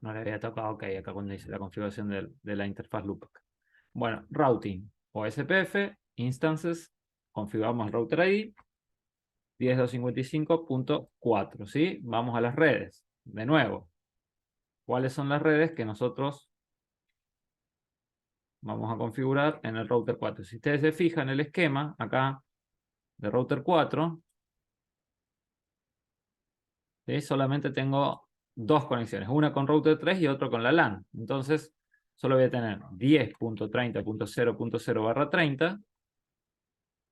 No le había tocado, ok, acá cuando dice la configuración de la interfaz loopback. Bueno, routing, OSPF, instances, configuramos el router ID, 10.255.4, ¿sí? Vamos a las redes, de nuevo. ¿Cuáles son las redes que nosotros vamos a configurar en el router 4? Si ustedes se fijan en el esquema, acá, de router 4, ¿sí? Solamente tengo dos conexiones, una con router 3 y otra con la LAN. Entonces, solo voy a tener 10.30.0.0/30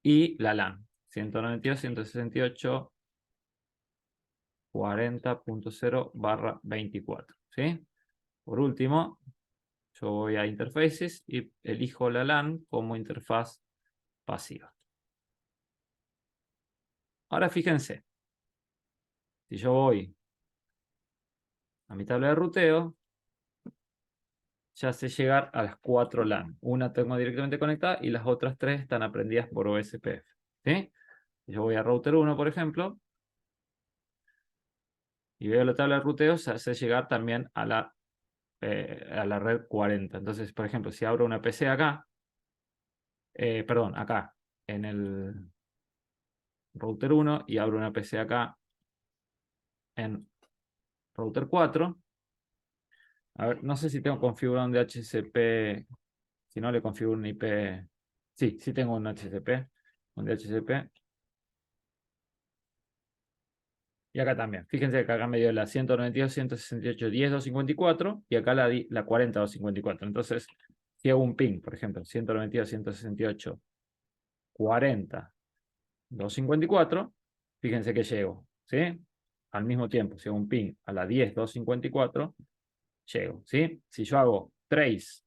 y la LAN, 192.168.40.0/24, ¿sí? Por último, yo voy a interfaces y elijo la LAN como interfaz pasiva. Ahora fíjense, si yo voy a mi tabla de ruteo, ya sé llegar a las 4 LAN. Una tengo directamente conectada y las otras 3 están aprendidas por OSPF, ¿sí? Yo voy a router 1, por ejemplo, y veo la tabla de ruteo, se hace llegar también a la red 40. Entonces, por ejemplo, si abro una PC acá, perdón, acá, en el router 1 y abro una PC acá en router 4, a ver, no sé si tengo configurado un DHCP, si no le configuro un IP, sí tengo un DHCP, y acá también, fíjense que acá me dio la 192.168.10.254 y acá la 40.254, entonces si hago un ping, por ejemplo, 192.168.40.254, fíjense que llego, ¿sí? Al mismo tiempo, si hago un ping a la 10.254, llego, ¿sí? Si yo hago trace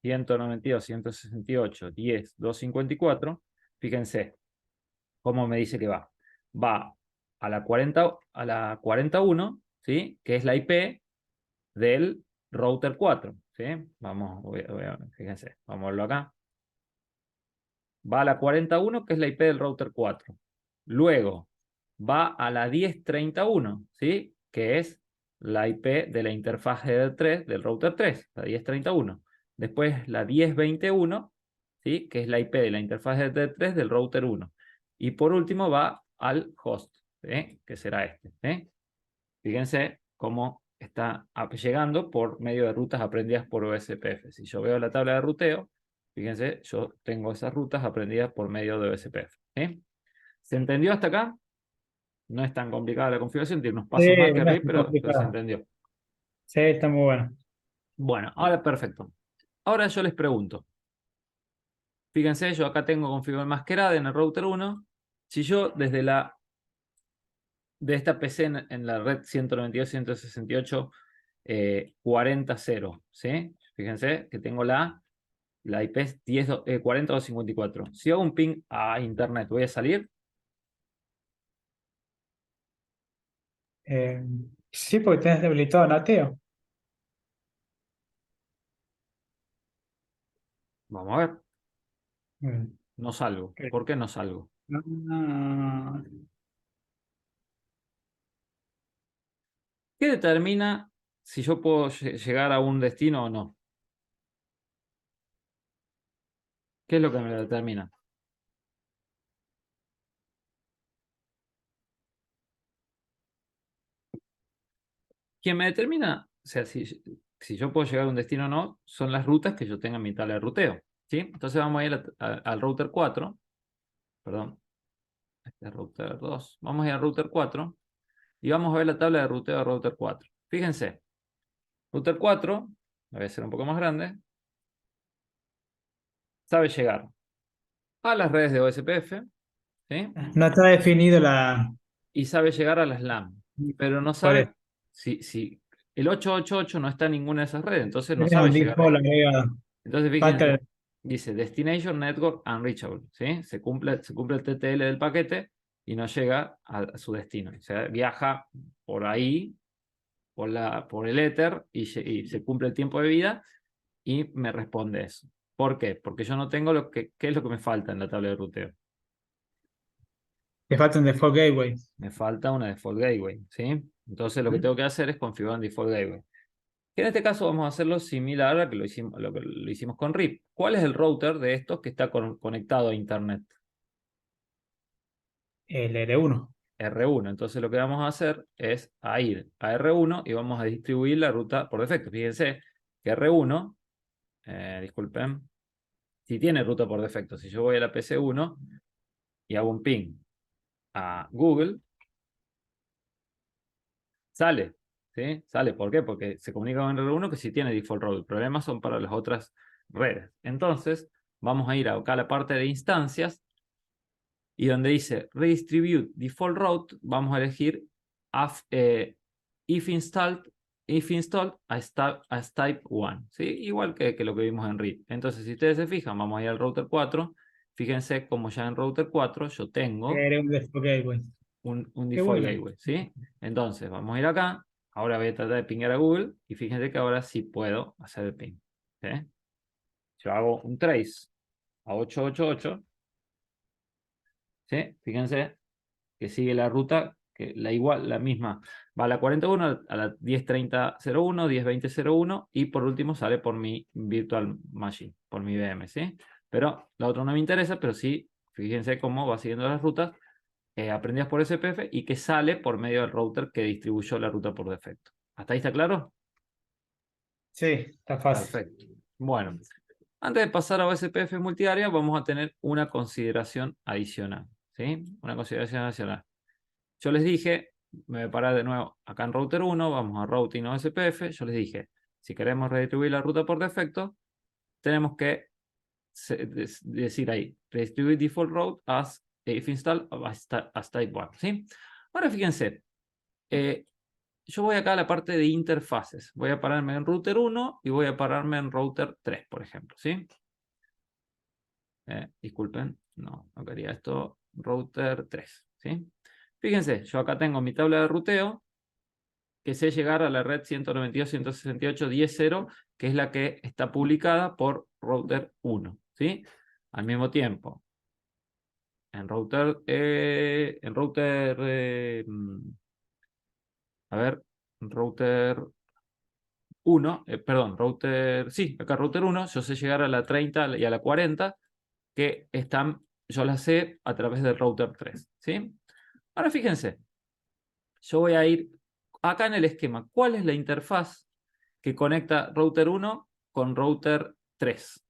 192.168.10.254, fíjense cómo me dice que va. Va a la 41, ¿sí? Que es la IP del router 4, ¿sí? Vamos, fíjense, vamos a verlo acá. Va a la 41, que es la IP del router 4. Luego va a la 1031, ¿sí? Que es la IP de la interfaz header 3 del router 3, la 1031. Después la 1021, ¿sí? Que es la IP de la interfaz header 3 del router 1. Y por último va al host, ¿sí? Que será este, ¿sí? Fíjense cómo está llegando por medio de rutas aprendidas por OSPF. Si yo veo la tabla de ruteo, fíjense, yo tengo esas rutas aprendidas por medio de OSPF, ¿sí? ¿Se entendió hasta acá? No es tan complicada la configuración, tiene unos Sí, pasos más que no es RIP, muy pero se complicado. entendió. Sí, está muy bueno. Bueno, ahora perfecto. Ahora yo les pregunto. Fíjense, yo acá tengo configurado masquerada en el router 1. Si yo desde de esta PC en la red 192.168.40.0, ¿sí? Fíjense que tengo la IP es 40.254. Si hago un ping a internet, ¿voy a salir? Eh, sí, porque tenés habilitado Nateo. Vamos a ver. Mm, No salgo. ok. ¿Por qué no salgo? Ah, ¿Qué determina si yo puedo llegar a un destino o no? ¿Qué es lo que me lo determina? Quien me determina, o sea, si yo puedo llegar a un destino o no, son las rutas que yo tenga en mi tabla de ruteo, ¿sí? Entonces vamos a ir al router 4, perdón, este es router 2, vamos a ir al router 4 y vamos a ver la tabla de ruteo de router 4. Fíjense, router 4, voy a hacer un poco más grande, sabe llegar a las redes de OSPF, ¿sí? no está definido la. Y sabe llegar a las LAN, pero no Por sabe eso. si el 888 no está en ninguna de esas redes, entonces no Es sabe un llegar default ahí. agregado. Entonces Falta. fíjense, dice Destination Network Unreachable, ¿sí? Se cumple el TTL del paquete y no llega a su destino. O sea, viaja por ahí, por el éter y se cumple el tiempo de vida y me responde eso. ¿Por qué? Porque yo no tengo ¿qué es lo que me falta en la tabla de ruteo? Te falta un default gateway. Me falta una default gateway, ¿sí? Entonces lo que tengo que hacer es configurar un default gateway. Que en este caso vamos a hacerlo similar a lo que lo hicimos con RIP. ¿Cuál es el router de estos que está conectado a Internet? El R1. R1. Entonces lo que vamos a hacer es ir a R1 y vamos a distribuir la ruta por defecto. Fíjense que R1, disculpen, si tiene ruta por defecto. Si yo voy a la PC1 y hago un ping a Google, sale. ¿sí? Sale, ¿por qué? Porque se comunica con R1 que sí tiene default route. El problema son para las otras redes. Entonces, vamos a ir acá a la parte de instancias y donde dice Redistribute Default Route, vamos a elegir if installed as type 1, ¿sí? Igual que lo que vimos en RIP. Entonces, si ustedes se fijan, vamos a ir al router 4. Fíjense como ya en router 4 yo tengo Era un default gateway. un Qué default bueno. gateway, ¿sí? Entonces, vamos a ir acá. Ahora voy a tratar de pingar a Google y fíjense que ahora sí puedo hacer el ping, ¿sí? Yo hago un trace a 888, ¿sí? Fíjense que sigue la ruta, que la misma. Va a la 41, a la 10.30.01, 10.20.01 y por último sale por mi virtual machine, por mi VM, ¿sí? Pero la otra no me interesa, pero sí, fíjense cómo va siguiendo las rutas aprendidas por SPF y que sale por medio del router que distribuyó la ruta por defecto. ¿Hasta ahí está claro? Sí, está fácil. Perfecto. Bueno, antes de pasar a OSPF multiárea, vamos a tener una consideración adicional, ¿sí? Una consideración adicional. Yo les dije, me voy a parar de nuevo acá en router 1, vamos a routing OSPF. Yo les dije, si queremos redistribuir la ruta por defecto, tenemos que decir ahí, redistribute default route as if installed as type 1, ¿sí? Ahora fíjense, yo voy acá a la parte de interfaces. Voy a pararme en router 1 y voy a pararme en router 3, por ejemplo, ¿sí? Disculpen, no quería esto. Router 3, ¿sí? Fíjense, yo acá tengo mi tabla de ruteo que sé llegar a la red 192.168.10.0, que es la que está publicada por router 1, ¿sí? Al mismo tiempo, en router, a ver, router 1, perdón, sí, acá router 1, yo sé llegar a la 30 y a la 40, que están, yo las sé a través del router 3, ¿sí? Ahora fíjense, yo voy a ir acá en el esquema. ¿Cuál es la interfaz que conecta router 1 con router 3?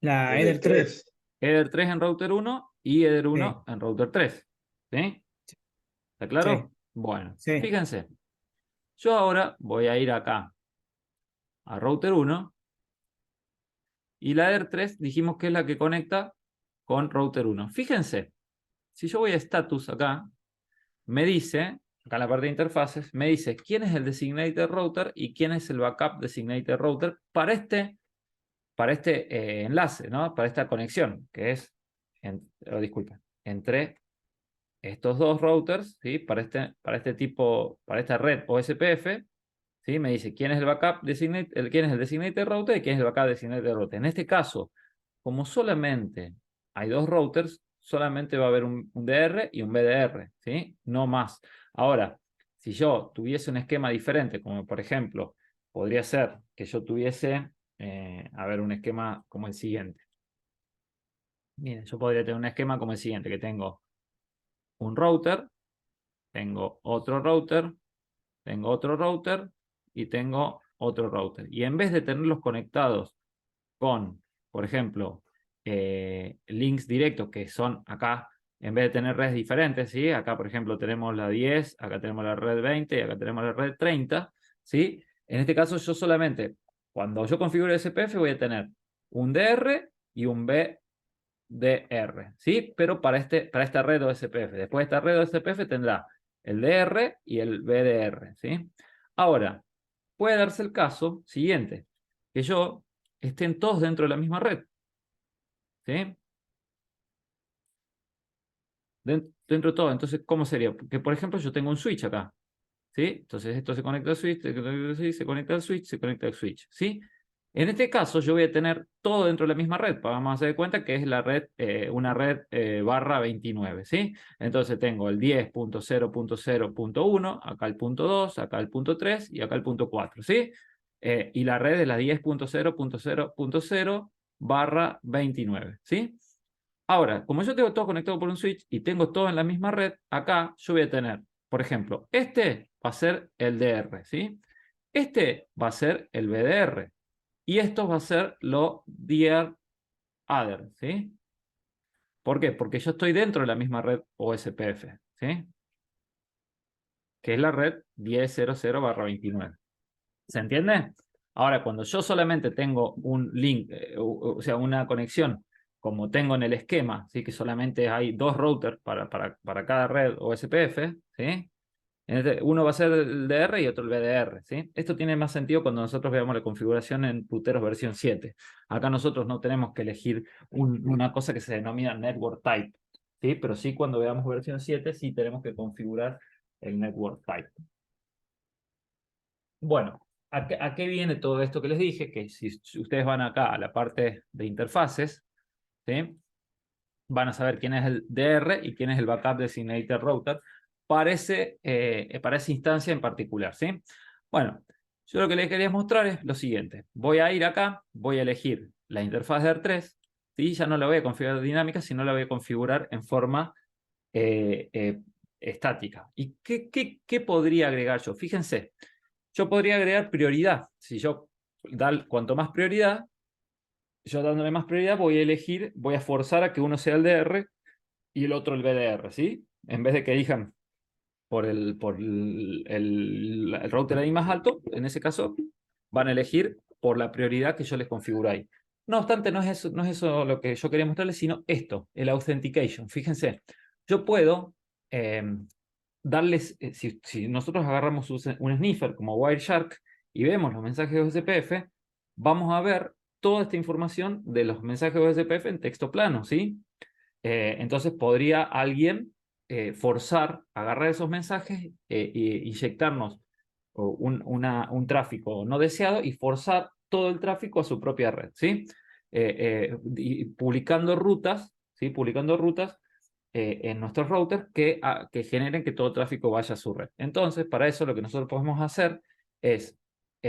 La El Eder 3. 3. Eder 3 en router 1 y Eder 1 Sí, en router 3. ¿Sí? ¿Está sí, claro? Bueno, sí. fíjense. Yo ahora voy a ir acá a router 1 y la Eder 3 dijimos que es la que conecta con router 1. Fíjense, si yo voy a status acá, me dice, acá en la parte de interfaces, me dice quién es el designated router y quién es el backup designated router para este enlace, ¿no? Para esta conexión, que es, disculpen, entre estos dos routers, ¿sí? Para este tipo, para esta red OSPF, ¿sí? Me dice quién es el backup designated, quién es el designated router y quién es el backup designated router. En este caso, como solamente hay dos routers, solamente va a haber un DR y un BDR, ¿sí? No más. Ahora, si yo tuviese un esquema diferente, como por ejemplo, podría ser que yo tuviese, a ver, un esquema como el siguiente. Miren, yo podría tener un esquema como el siguiente, que tengo un router, tengo otro router, tengo otro router y tengo otro router. Y en vez de tenerlos conectados con, por ejemplo, links directos que son acá, en vez de tener redes diferentes, ¿sí? Acá, por ejemplo, tenemos la 10, acá tenemos la red 20 y acá tenemos la red 30, ¿sí? En este caso, yo solamente, cuando yo configuro SPF, voy a tener un DR y un BDR, ¿sí? Pero para esta red OSPF. Después de esta red OSPF tendrá el DR y el BDR, ¿sí? Ahora, puede darse el caso siguiente, que estén todos dentro de la misma red, ¿sí? Dentro de todo. Entonces, ¿cómo sería? Que, por ejemplo, yo tengo un switch acá, ¿sí? Entonces, esto se conecta al switch, se conecta al switch, se conecta al switch, ¿sí? En este caso, yo voy a tener todo dentro de la misma red. Vamos a hacer de cuenta que es la red, una red barra 29, ¿sí? Entonces, tengo el 10.0.0.1, acá el punto 2, acá el punto 3 y acá el punto 4, ¿sí? Y la red es la 10.0.0.0 barra 29, ¿sí? Ahora, como yo tengo todo conectado por un switch y tengo todo en la misma red, acá yo voy a tener, por ejemplo, este va a ser el DR, ¿sí? Este va a ser el BDR. Y esto va a ser lo dear other, ¿sí? ¿Por qué? Porque yo estoy dentro de la misma red OSPF, ¿sí? Que es la red 10.0.0/29. ¿Se entiende? Ahora, cuando yo solamente tengo un link, o sea, una conexión, como tengo en el esquema, ¿sí? Que solamente hay 2 routers para cada red OSPF, ¿sí? Uno va a ser el DR y otro el BDR, ¿sí? Esto tiene más sentido cuando nosotros veamos la configuración en Puteros versión 7. Acá nosotros no tenemos que elegir una cosa que se denomina Network Type, ¿sí? Pero sí cuando veamos versión 7 sí tenemos que configurar el Network Type. Bueno, ¿a qué viene todo esto que les dije? Que si ustedes van acá a la parte de interfaces, ¿sí? Van a saber quién es el DR y quién es el Backup Designated Router para esa instancia en particular, ¿sí? Bueno, yo lo que les quería mostrar es lo siguiente. Voy a ir acá, voy a elegir la interfaz de R3, ¿sí? Ya no la voy a configurar dinámica, sino la voy a configurar en forma estática. ¿Y qué podría agregar yo? Fíjense, yo podría agregar prioridad. Si yo cuanto más prioridad, yo dándole más prioridad voy a forzar a que uno sea el DR y el otro el BDR, ¿sí? En vez de que elijan por el router ahí más alto, en ese caso, van a elegir por la prioridad que yo les configuro ahí. No obstante, no es eso lo que yo quería mostrarles, sino esto, el authentication. Fíjense, yo puedo darles, si nosotros agarramos un sniffer como Wireshark y vemos los mensajes de OSPF, vamos a ver toda esta información de los mensajes de OSPF en texto plano, ¿sí? Entonces podría alguien forzar, agarrar esos mensajes e inyectarnos un tráfico no deseado y forzar todo el tráfico a su propia red, ¿sí? Y publicando rutas, ¿sí? Publicando rutas en nuestros routers que generen que todo el tráfico vaya a su red. Entonces, para eso lo que nosotros podemos hacer es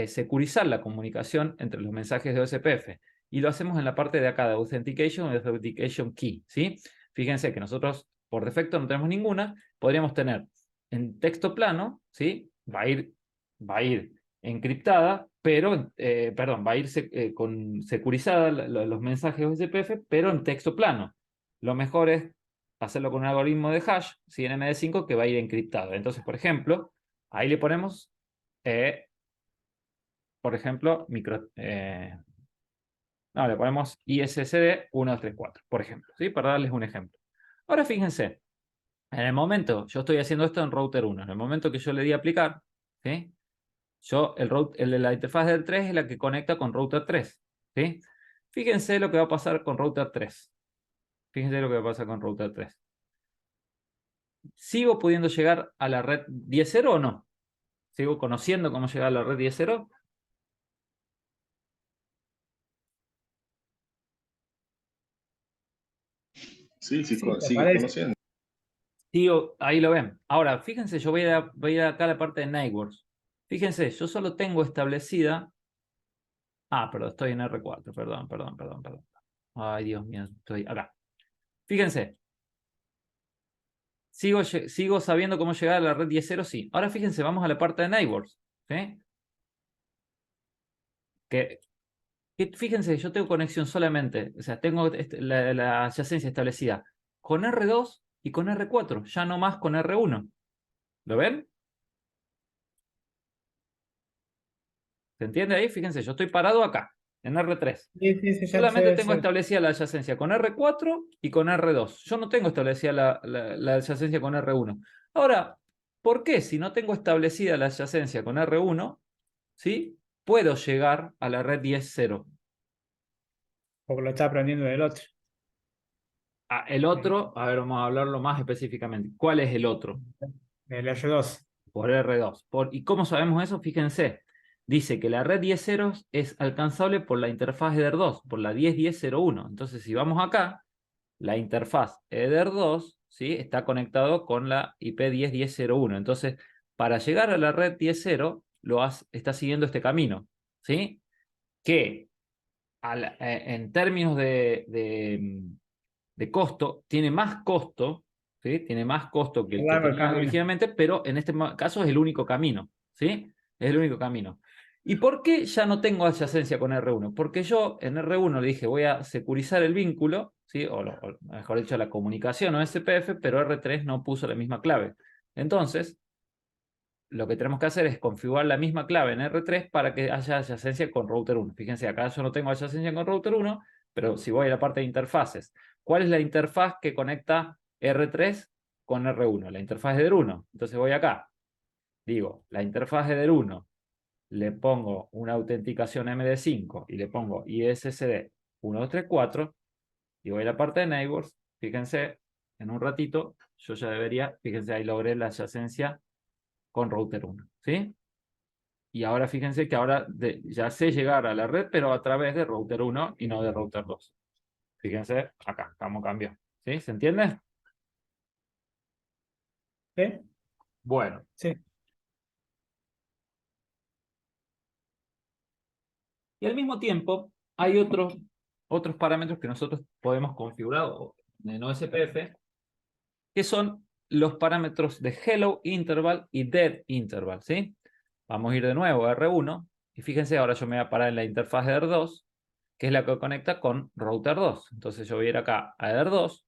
securizar la comunicación entre los mensajes de OSPF. Y lo hacemos en la parte de acá de Authentication y Authentication Key, ¿sí? Fíjense que nosotros por defecto no tenemos ninguna. Podríamos tener en texto plano, ¿sí? Va a ir encriptada, pero, perdón, va a ir securizada los mensajes OSPF, pero en texto plano. Lo mejor es hacerlo con un algoritmo de hash, ¿sí? En MD5 que va a ir encriptado. Entonces, por ejemplo, ahí le ponemos, por ejemplo, no, le ponemos ISSD 1234, por ejemplo, ¿sí? Para darles un ejemplo. Ahora fíjense, en el momento, yo estoy haciendo esto en router 1, en el momento que yo le di a aplicar, ¿sí? El de la interfaz del 3 es la que conecta con router 3, ¿sí? Fíjense lo que va a pasar con router 3. Fíjense lo que va a pasar con router 3. ¿Sigo pudiendo llegar a la red 10.0 o no? ¿Sigo conociendo cómo llegar a la red 10.0? Sí, sí, Sí, te sigue aparece. conociendo. Sigo, ahí lo ven. Ahora, fíjense, yo voy a ir acá a la parte de networks. Fíjense, yo solo tengo establecida... Ah, perdón, estoy en R4, perdón. Ay, Dios mío, estoy acá. Fíjense, sigo sabiendo cómo llegar a la red 10.0, sí. Ahora fíjense, vamos a la parte de networks, ¿sí? Fíjense, yo tengo conexión solamente, o sea, tengo la adyacencia establecida con R2 y con R4, ya no más con R1. ¿Lo ven? ¿Se entiende ahí? Fíjense, yo estoy parado acá, en R3. Sí, sí, sí, ya Solamente sé, tengo sé. establecida la adyacencia con R4 y con R2. Yo no tengo establecida la adyacencia con R1. Ahora, ¿por qué si no tengo establecida la adyacencia con R1, ¿sí? Puedo llegar a la red 10.0? Porque lo está aprendiendo del otro. El otro, a ver, vamos a hablarlo más específicamente. ¿Cuál es el otro? Del R2. Por R2. ¿Y cómo sabemos eso? Fíjense. Dice que la red 10.0 es alcanzable por la interfaz EDR2, por la 10.10.01. Entonces, si vamos acá, la interfaz EDR2, ¿sí? Está conectado con la IP 10.10.01. Entonces, para llegar a la red 10.0, está siguiendo este camino, ¿sí? Que en términos de costo, tiene más costo, ¿sí? Tiene más costo que el que Largo el tenía camino. originalmente, pero en este caso es el único camino, ¿sí? Es el único camino. ¿Y por qué ya no tengo adyacencia con R1? Porque yo en R1 le dije voy a securizar el vínculo, ¿sí? O mejor dicho, la comunicación o SPF, pero R3 no puso la misma clave. Entonces, lo que tenemos que hacer es configurar la misma clave en R3 para que haya adyacencia con router 1. Fíjense, acá yo no tengo adyacencia con router 1, pero si voy a la parte de interfaces, ¿cuál es la interfaz que conecta R3 con R1? La interfaz de DER1. Entonces voy acá, digo, la interfaz de DER1, le pongo una autenticación MD5 y le pongo ISSD 1234 y voy a la parte de neighbors. Fíjense, en un ratito yo ya debería, fíjense, ahí logré la adyacencia con router 1, ¿sí? Y ahora fíjense que ahora ya sé llegar a la red, pero a través de router 1 y no de router 2. Fíjense, acá, cómo cambió. ¿Sí? ¿Se entiende? ¿Sí? Bueno. Sí. Y al mismo tiempo, hay otros parámetros que nosotros podemos configurar en OSPF, que son los parámetros de hello interval y dead interval, ¿sí? Vamos a ir de nuevo a R1, y fíjense, ahora yo me voy a parar en la interfaz de R2, que es la que conecta con router 2. Entonces yo voy a ir acá a R2,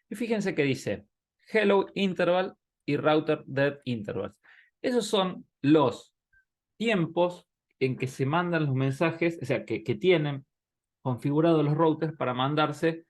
y fíjense que dice hello interval y router dead intervals. Esos son los tiempos en que se mandan los mensajes, o sea, que tienen configurados los routers para mandarse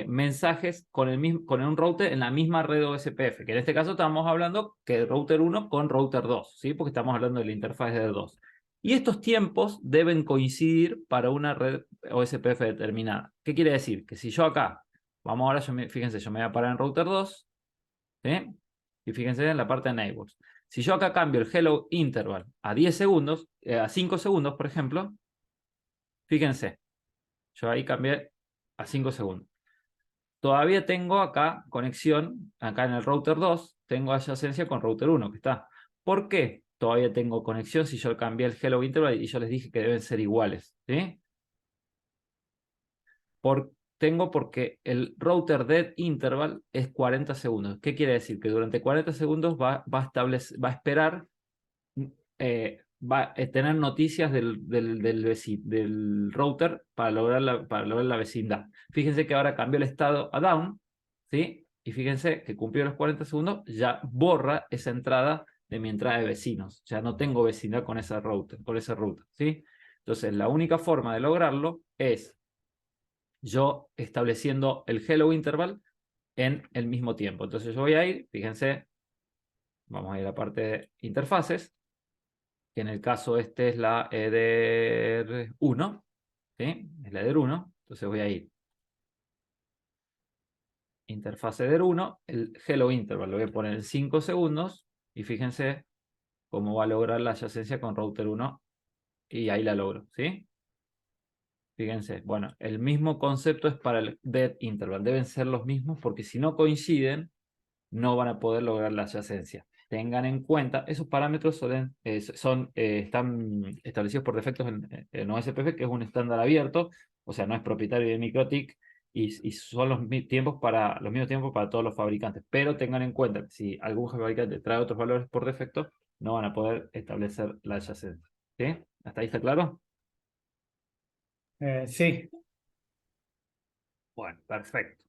mensajes con un router en la misma red OSPF, que en este caso estamos hablando que router 1 con router 2, ¿sí? Porque estamos hablando de la interfaz de 2. Y estos tiempos deben coincidir para una red OSPF determinada. ¿Qué quiere decir? Que si yo acá, vamos ahora, fíjense, yo me voy a parar en router 2, ¿sí? Y fíjense en la parte de neighbors. Si yo acá cambio el hello interval a 10 segundos, a 5 segundos, por ejemplo, fíjense, yo ahí cambié a 5 segundos. Todavía tengo acá conexión, acá en el router 2, tengo adyacencia con router 1, que está. ¿Por qué todavía tengo conexión si yo cambié el hello interval y yo les dije que deben ser iguales? ¿Sí? Porque el router dead interval es 40 segundos. ¿Qué quiere decir? Que durante 40 segundos va a esperar, va a tener noticias del router para lograr la vecindad. Fíjense que ahora cambió el estado a down, ¿sí? Y fíjense que cumplió los 40 segundos, ya borra esa entrada de mi entrada de vecinos. Ya no tengo vecindad con ese router, ¿sí? Entonces, la única forma de lograrlo es yo estableciendo el hello interval en el mismo tiempo. Entonces yo voy a ir, fíjense, vamos a ir a la parte de interfaces, que en el caso este es la EDR1, ¿sí? Es la EDR1, entonces voy a ir interfaz EDR1, el hello interval lo voy a poner en 5 segundos, y fíjense cómo va a lograr la adyacencia con router 1, y ahí la logro, ¿sí? Fíjense, bueno, el mismo concepto es para el dead interval, deben ser los mismos porque si no coinciden, no van a poder lograr la adyacencia. Tengan en cuenta, esos parámetros están establecidos por defectos en OSPF, que es un estándar abierto, o sea, no es propietario de MikroTik, y son los mismos tiempos para todos los fabricantes. Pero tengan en cuenta que si algún fabricante trae otros valores por defecto, no van a poder establecer la adyacencia. ¿Sí? ¿Hasta ahí está claro? Sí. Bueno, perfecto.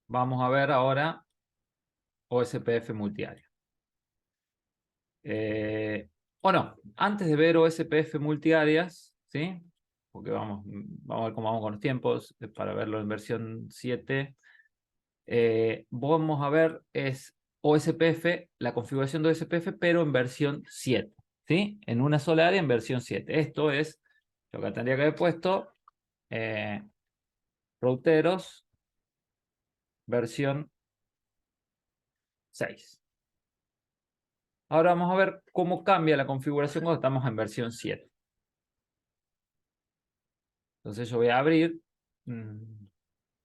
Vamos a ver ahora OSPF multiárea. Antes de ver OSPF multiáreas, ¿sí? Porque vamos a ver cómo vamos con los tiempos para verlo en versión 7. Vamos a ver es OSPF, la configuración de OSPF, pero en versión 7, ¿sí? En una sola área en versión 7. Esto es, lo que tendría que haber puesto, routeros, versión 6. Ahora vamos a ver cómo cambia la configuración cuando estamos en versión 7. Entonces yo voy a abrir,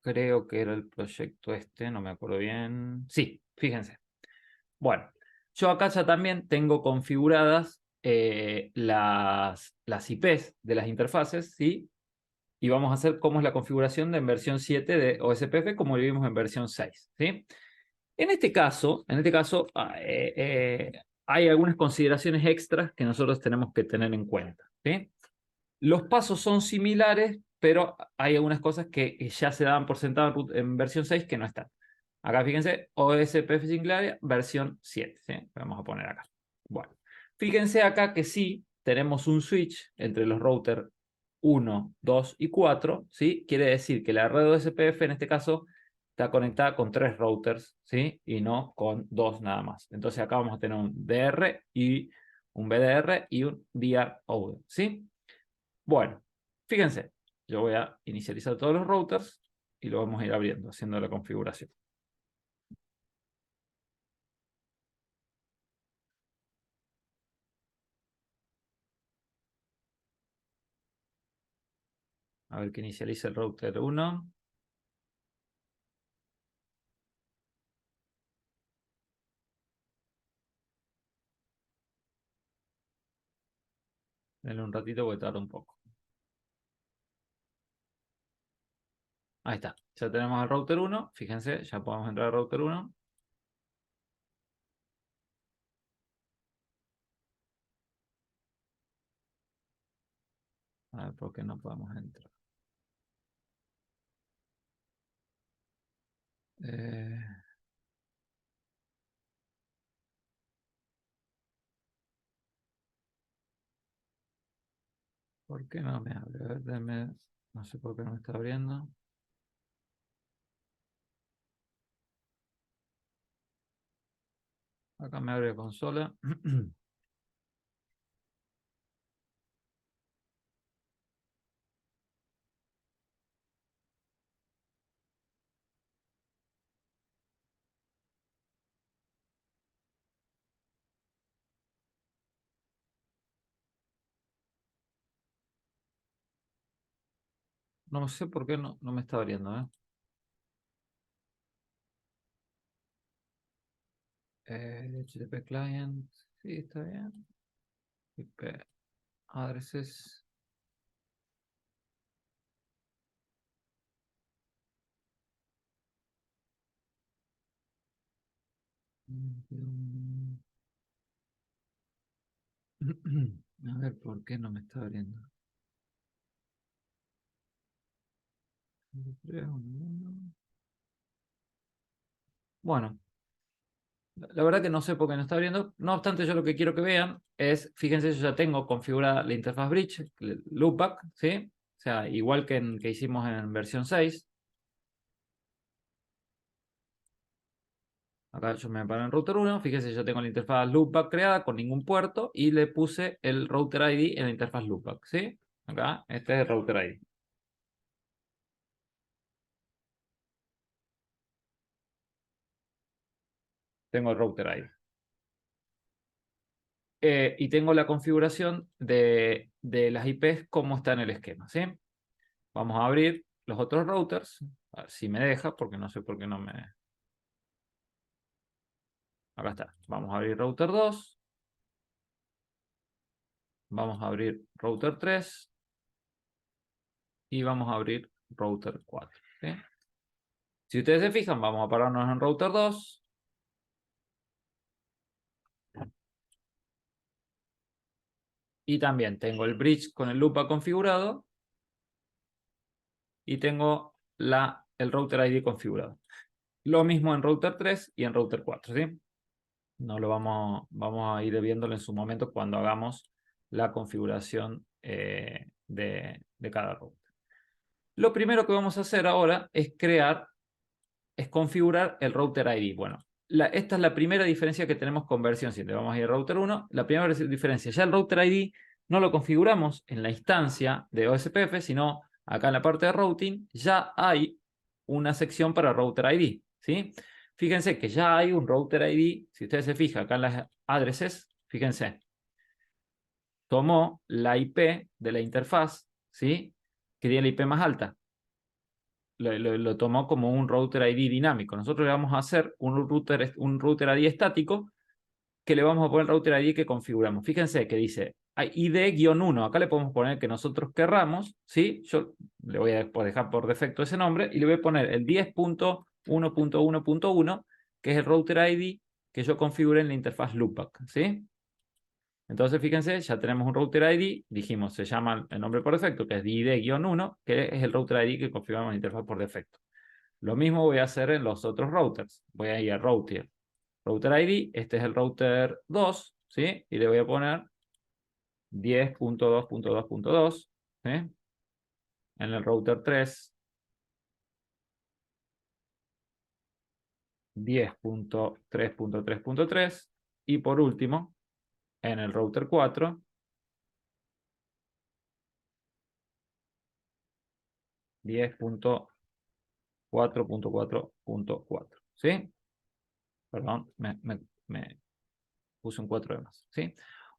creo que era el proyecto este, no me acuerdo bien. Sí, fíjense. Bueno, yo acá ya también tengo configuradas las IPs de las interfaces, ¿sí? Y vamos a hacer cómo es la configuración de en versión 7 de OSPF, como lo vimos en versión 6, ¿sí? En este caso, hay algunas consideraciones extras que nosotros tenemos que tener en cuenta, ¿sí? Los pasos son similares, pero hay algunas cosas que ya se daban por sentado en versión 6 que no están. Acá fíjense, OSPF Sinclair versión 7, ¿sí? Vamos a poner acá. Bueno, fíjense acá que sí tenemos un switch entre los routers 1, 2 y 4, ¿sí? Quiere decir que la red OSPF en este caso está conectada con 3 routers, ¿sí? Y no con 2 nada más. Entonces acá vamos a tener un DR y un BDR y un DR-ODE, ¿sí? Bueno, fíjense, yo voy a inicializar todos los routers y lo vamos a ir abriendo, haciendo la configuración. A ver que inicializa el router 1. Denle un ratito porque tarda un poco. Ahí está, ya tenemos el router 1. Fíjense, ya podemos entrar al router 1. A ver por qué no podemos entrar. ¿Por qué no me abre? A ver, no sé por qué no me está abriendo. Acá me abre consola. No sé por qué no me está abriendo, ¿eh? HTTP client, sí, está bien. IP addresses. A ver, ¿por qué no me está abriendo? Bueno, la verdad que no sé por qué no está abriendo. No obstante, yo lo que quiero que vean es, fíjense, yo ya tengo configurada la interfaz bridge, el loopback, ¿sí? O sea, igual que hicimos en versión 6. Acá yo me paro en router 1, fíjense, yo tengo la interfaz loopback creada con ningún puerto y le puse el router ID en la interfaz loopback, ¿sí? Acá, este es el router ID. Tengo el router ID. Y tengo la configuración de las IPs como está en el esquema, ¿sí? Vamos a abrir los otros routers, a ver si me deja, porque no sé por qué no me... Acá está. Vamos a abrir router 2. Vamos a abrir router 3. Y vamos a abrir router 4, ¿sí? Si ustedes se fijan, vamos a pararnos en router 2. Y también tengo el bridge con el loopback configurado. Y tengo el router ID configurado. Lo mismo en router 3 y en router 4, ¿sí? No lo vamos a ir viéndolo en su momento cuando hagamos la configuración de cada router. Lo primero que vamos a hacer ahora es configurar el router ID. Bueno, esta es la primera diferencia que tenemos con versión 7. Vamos a ir al router 1. La primera diferencia, ya el router ID no lo configuramos en la instancia de OSPF, sino acá en la parte de routing ya hay una sección para router ID, ¿sí? Fíjense que ya hay un router ID. Si ustedes se fijan acá en las addresses, fíjense, tomó la IP de la interfaz, ¿sí? Que tiene la IP más alta. Lo tomó como un router ID dinámico. Nosotros le vamos a hacer un router ID estático que le vamos a poner el router ID que configuramos. Fíjense que dice ID-1. Acá le podemos poner que nosotros querramos, ¿sí? Yo le voy a dejar por defecto ese nombre y le voy a poner el 10.1.1.1 que es el router ID que yo configure en la interfaz loopback, ¿sí? Entonces, fíjense, ya tenemos un router ID, dijimos, se llama el nombre por defecto, que es DID-1, que es el router ID que configuramos en la interfaz por defecto. Lo mismo voy a hacer en los otros routers. Voy a ir a router ID, este es el router 2, ¿sí? Y le voy a poner 10.2.2.2, ¿sí? En el router 3, 10.3.3.3, y por último, en el router 4, 10.4.4.4, ¿sí? Perdón, me puse un 4 de más, ¿sí?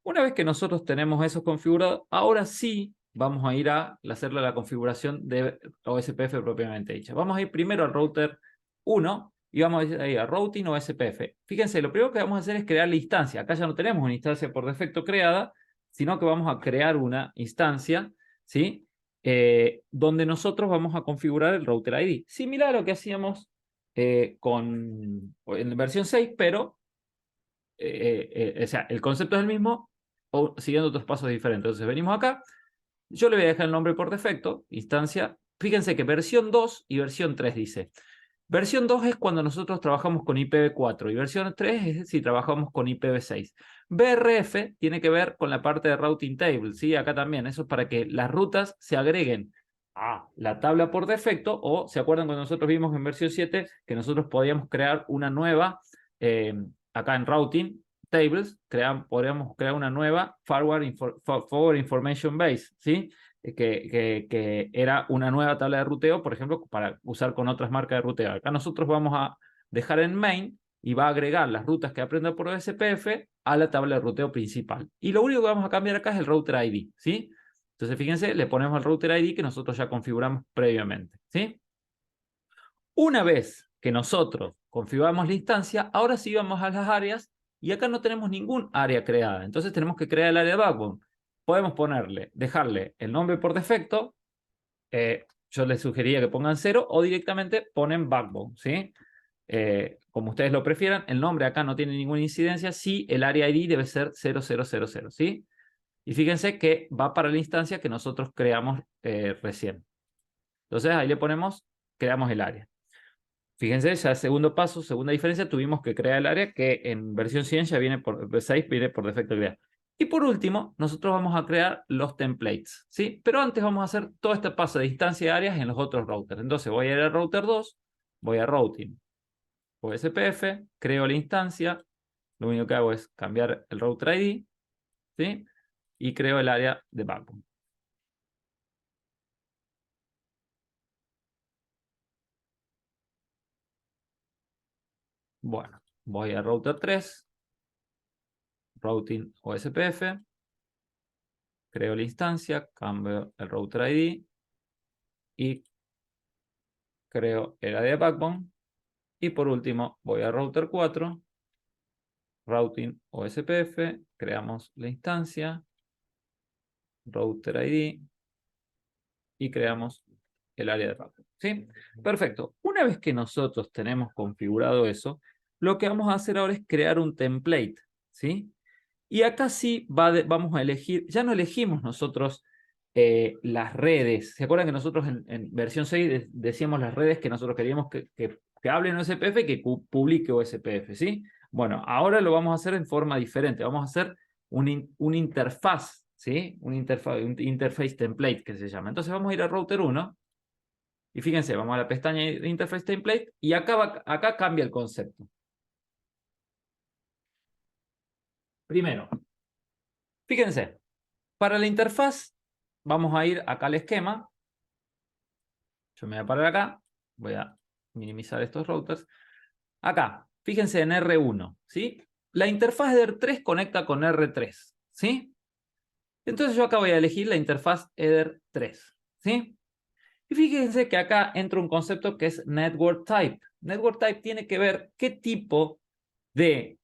Una vez que nosotros tenemos eso configurado, ahora sí vamos a ir a hacerle la configuración de OSPF propiamente dicha. Vamos a ir primero al router 1 y vamos a ir a routing OSPF. Fíjense, lo primero que vamos a hacer es crear la instancia. Acá ya no tenemos una instancia por defecto creada, sino que vamos a crear una instancia, ¿sí? Donde nosotros vamos a configurar el router ID. Similar a lo que hacíamos en la versión 6, pero o sea, el concepto es el mismo, o siguiendo otros pasos diferentes. Entonces venimos acá, yo le voy a dejar el nombre por defecto, instancia. Fíjense que versión 2 y versión 3 dice. Versión 2 es cuando nosotros trabajamos con IPv4 y versión 3 es si trabajamos con IPv6. BRF tiene que ver con la parte de routing table, ¿sí? Acá también, eso es para que las rutas se agreguen a la tabla por defecto, o ¿se acuerdan cuando nosotros vimos en versión 7 que nosotros podíamos crear una nueva, acá en routing tables, podríamos crear una nueva forward information base, ¿sí? Que era una nueva tabla de ruteo, por ejemplo, para usar con otras marcas de ruteo. Acá nosotros vamos a dejar en main y va a agregar las rutas que aprenda por OSPF a la tabla de ruteo principal. Y lo único que vamos a cambiar acá es el router ID, ¿sí? Entonces, fíjense, le ponemos el router ID que nosotros ya configuramos previamente, ¿sí? Una vez que nosotros configuramos la instancia, ahora sí vamos a las áreas y acá no tenemos ningún área creada. Entonces tenemos que crear el área de backbone. Podemos dejarle el nombre por defecto. Yo les sugeriría que pongan 0 o directamente ponen backbone, ¿sí? Como ustedes lo prefieran, el nombre acá no tiene ninguna incidencia si el área ID debe ser 0000, ¿sí? Y fíjense que va para la instancia que nosotros creamos recién. Entonces ahí le ponemos, creamos el área. Fíjense, ya el segundo paso, segunda diferencia, tuvimos que crear el área que en versión 100 ya viene por 6, viene por defecto creado. Y por último, nosotros vamos a crear los templates, ¿sí? Pero antes vamos a hacer todo este paso de instancia de áreas en los otros routers. Entonces voy a ir al router 2, voy a routing OSPF, creo la instancia, lo único que hago es cambiar el router ID, ¿sí? Y creo el área de backbone. Bueno, voy a router 3, routing OSPF, creo la instancia, cambio el router ID y creo el área de backbone. Y por último, voy a router 4, routing OSPF, creamos la instancia, router ID y creamos el área de backbone, ¿sí? Perfecto. Una vez que nosotros tenemos configurado eso, lo que vamos a hacer ahora es crear un template, ¿sí? Y acá sí vamos a elegir, ya no elegimos nosotros las redes. ¿Se acuerdan que nosotros en versión 6 decíamos las redes que nosotros queríamos que hablen OSPF y que publique OSPF, ¿sí? Bueno, ahora lo vamos a hacer en forma diferente. Vamos a hacer un interfaz, ¿sí? Un interface template que se llama. Entonces vamos a ir a router 1 y fíjense, vamos a la pestaña de interface template y acá cambia el concepto. Primero, fíjense, para la interfaz vamos a ir acá al esquema. Yo me voy a parar acá. Voy a minimizar estos routers. Acá, fíjense en R1, ¿sí? La interfaz de EDER3 conecta con R3, ¿sí? Entonces yo acá voy a elegir la interfaz EDER3, ¿sí? Y fíjense que acá entra un concepto que es Network Type. Network Type tiene que ver qué tipo de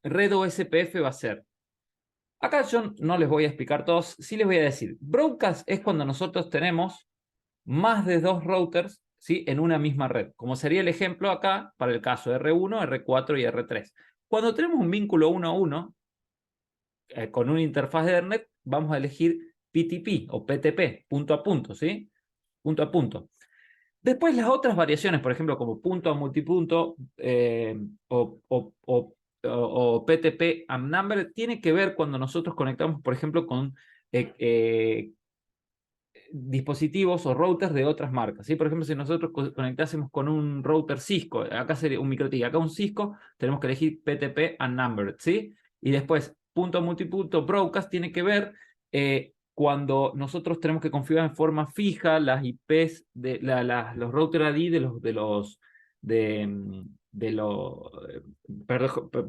red OSPF va a ser. Acá yo no les voy a explicar todos, sí les voy a decir. Broadcast es cuando nosotros tenemos más de 2 routers, ¿sí? En una misma red, como sería el ejemplo acá para el caso R1, R4 y R3. Cuando tenemos un vínculo 1 a 1, con una interfaz de Ethernet, vamos a elegir PTP o PTP, punto a punto, ¿sí? Punto a punto. Después las otras variaciones, por ejemplo, como punto a multipunto o PTP and number, tiene que ver cuando nosotros conectamos, por ejemplo, con dispositivos o routers de otras marcas, ¿sí? Por ejemplo, si nosotros conectásemos con un router Cisco, acá sería un MikroTik, acá un Cisco, tenemos que elegir PTP and numbered, ¿sí? Y después, punto a multipunto broadcast tiene que ver cuando nosotros tenemos que configurar en forma fija las IPs, de los router ID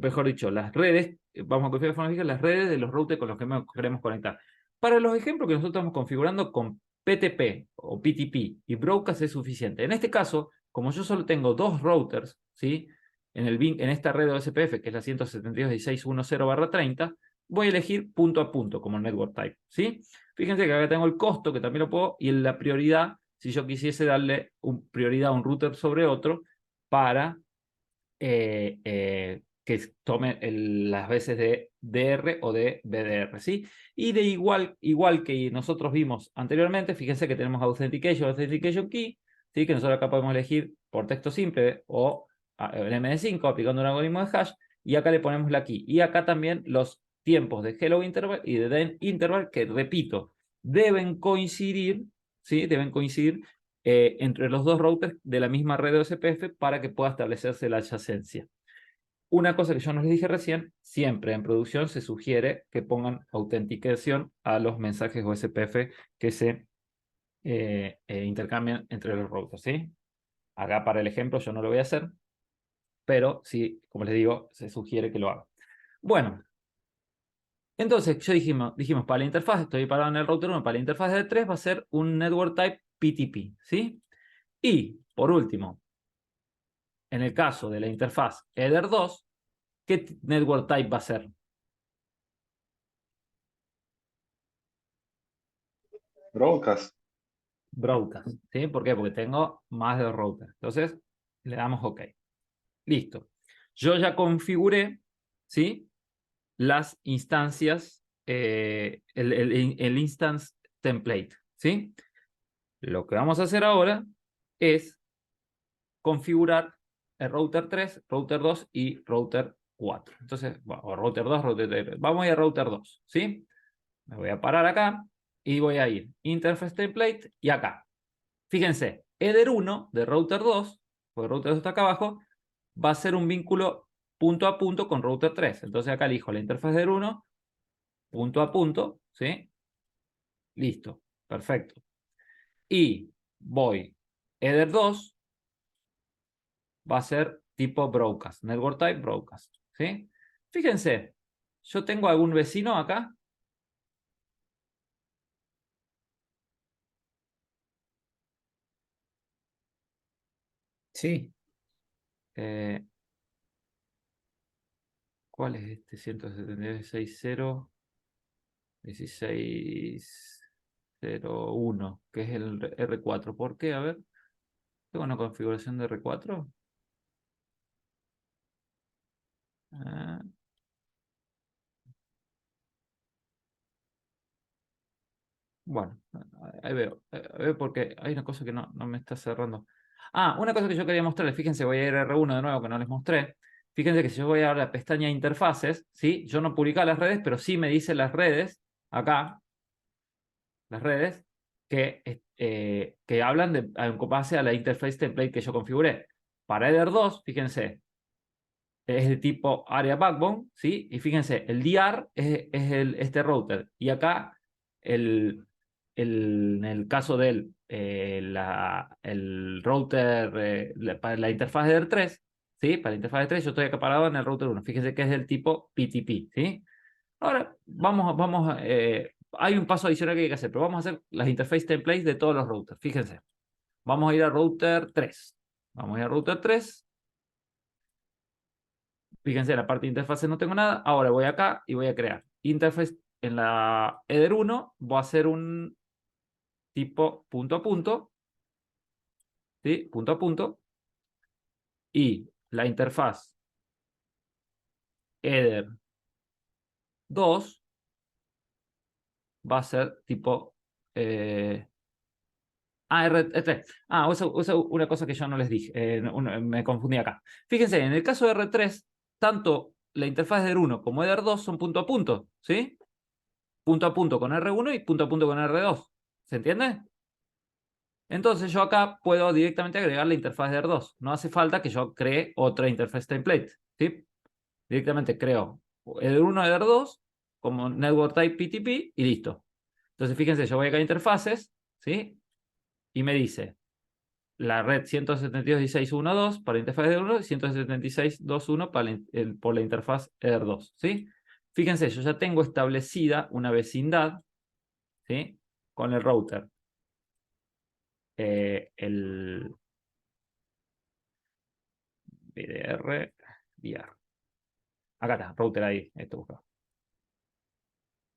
mejor dicho, las redes, vamos a configurar en forma fija las redes de los routers con los que queremos conectar. Para los ejemplos que nosotros estamos configurando con PTP o PTP y broadcast es suficiente. En este caso, como yo solo tengo dos routers, ¿sí? En esta red OSPF, que es la 172.1610/30, voy a elegir punto a punto como network type, ¿sí? Fíjense que acá tengo el costo, que también lo puedo, y la prioridad, si yo quisiese darle prioridad a un router sobre otro para que tome las veces de DR o de BDR, ¿sí? Y de igual que nosotros vimos anteriormente, fíjense que tenemos Authentication Key, ¿sí? Que nosotros acá podemos elegir por texto simple o el MD5 aplicando un algoritmo de hash, y acá le ponemos la key. Y acá también los tiempos de hello interval y de then interval, que repito, deben coincidir, ¿sí? Deben coincidir entre los dos routers de la misma red de OSPF para que pueda establecerse la adyacencia. Una cosa que yo no les dije recién, siempre en producción se sugiere que pongan autenticación a los mensajes OSPF que se intercambian entre los routers, ¿sí? Acá para el ejemplo yo no lo voy a hacer, pero sí, como les digo, se sugiere que lo haga. Bueno, entonces yo dijimos para la interfaz, estoy parado en el router 1, para la interfaz de 3 va a ser un network type PTP, ¿sí? Y, por último, en el caso de la interfaz Ether2, ¿qué network type va a ser? Broadcast. Broadcast, ¿sí? ¿Por qué? Porque tengo más de dos routers. Entonces, le damos OK. Listo. Yo ya configuré, ¿sí? Las instancias, el instance template, ¿sí? Lo que vamos a hacer ahora es configurar el router 3, router 2 y router 4. Entonces, o router 2, router 3. Vamos a ir a router 2, ¿sí? Me voy a parar acá y voy a ir interface template y acá. Fíjense, Ether 1 de router 2, porque el router 2 está acá abajo, va a ser un vínculo punto a punto con router 3. Entonces acá elijo la interfaz de Ether 1, punto a punto, ¿sí? Listo, perfecto. Y voy, Ether 2 va a ser tipo broadcast, network type broadcast, ¿sí? Fíjense, yo tengo algún vecino acá. Sí, ¿Cuál es este? 172.16.0.16.01, que es el R4. ¿Por qué? A ver, ¿tengo una configuración de R4? Ah, bueno, ahí veo. A ver, porque hay una cosa que no me está cerrando. Ah, una cosa que yo quería mostrarles. Fíjense, voy a ir a R1 de nuevo, que no les mostré. Fíjense que si yo voy a la pestaña interfaces, ¿sí? Yo no publico las redes, pero sí me dice las redes, acá, las redes, que hablan en base a la interface template que yo configuré. Para Ether 2, fíjense, es de tipo Area Backbone, ¿sí? Y fíjense, el DR es este router. Y acá, en el caso del el router, para la interfaz de Ether 3, ¿sí? Para la interfaz de 3, yo estoy acá parado en el router 1. Fíjense que es del tipo PTP, ¿sí? Ahora, hay un paso adicional que hay que hacer, pero vamos a hacer las interface templates de todos los routers. Fíjense, vamos a ir a router 3. Vamos a ir a router 3. Fíjense, en la parte de interfaces no tengo nada. Ahora voy acá y voy a crear interface en la Ether 1. Voy a hacer un tipo punto a punto. ¿sí? Punto a punto. Y la interfaz header 2 va a ser tipo... R3. Usa una cosa que yo no les dije. Me confundí acá. Fíjense, en el caso de R3, tanto la interfaz de R1 como de R2 son punto a punto, ¿sí? Punto a punto con R1 y punto a punto con R2. ¿Se entiende? Entonces yo acá puedo directamente agregar la interfaz de R2. No hace falta que yo cree otra interfaz template, ¿sí? Directamente creo R1 de R2 como Network Type PTP y listo. Entonces fíjense, yo voy acá a interfaces, ¿sí? Y me dice la red 172.16.1.2 para la interfaz de R1 y 176.2.1 por la interfaz R2, ¿sí? Fíjense, yo ya tengo establecida una vecindad, ¿sí? Con el router. El BDR, DR. Acá está, router ID. Esto buscaba.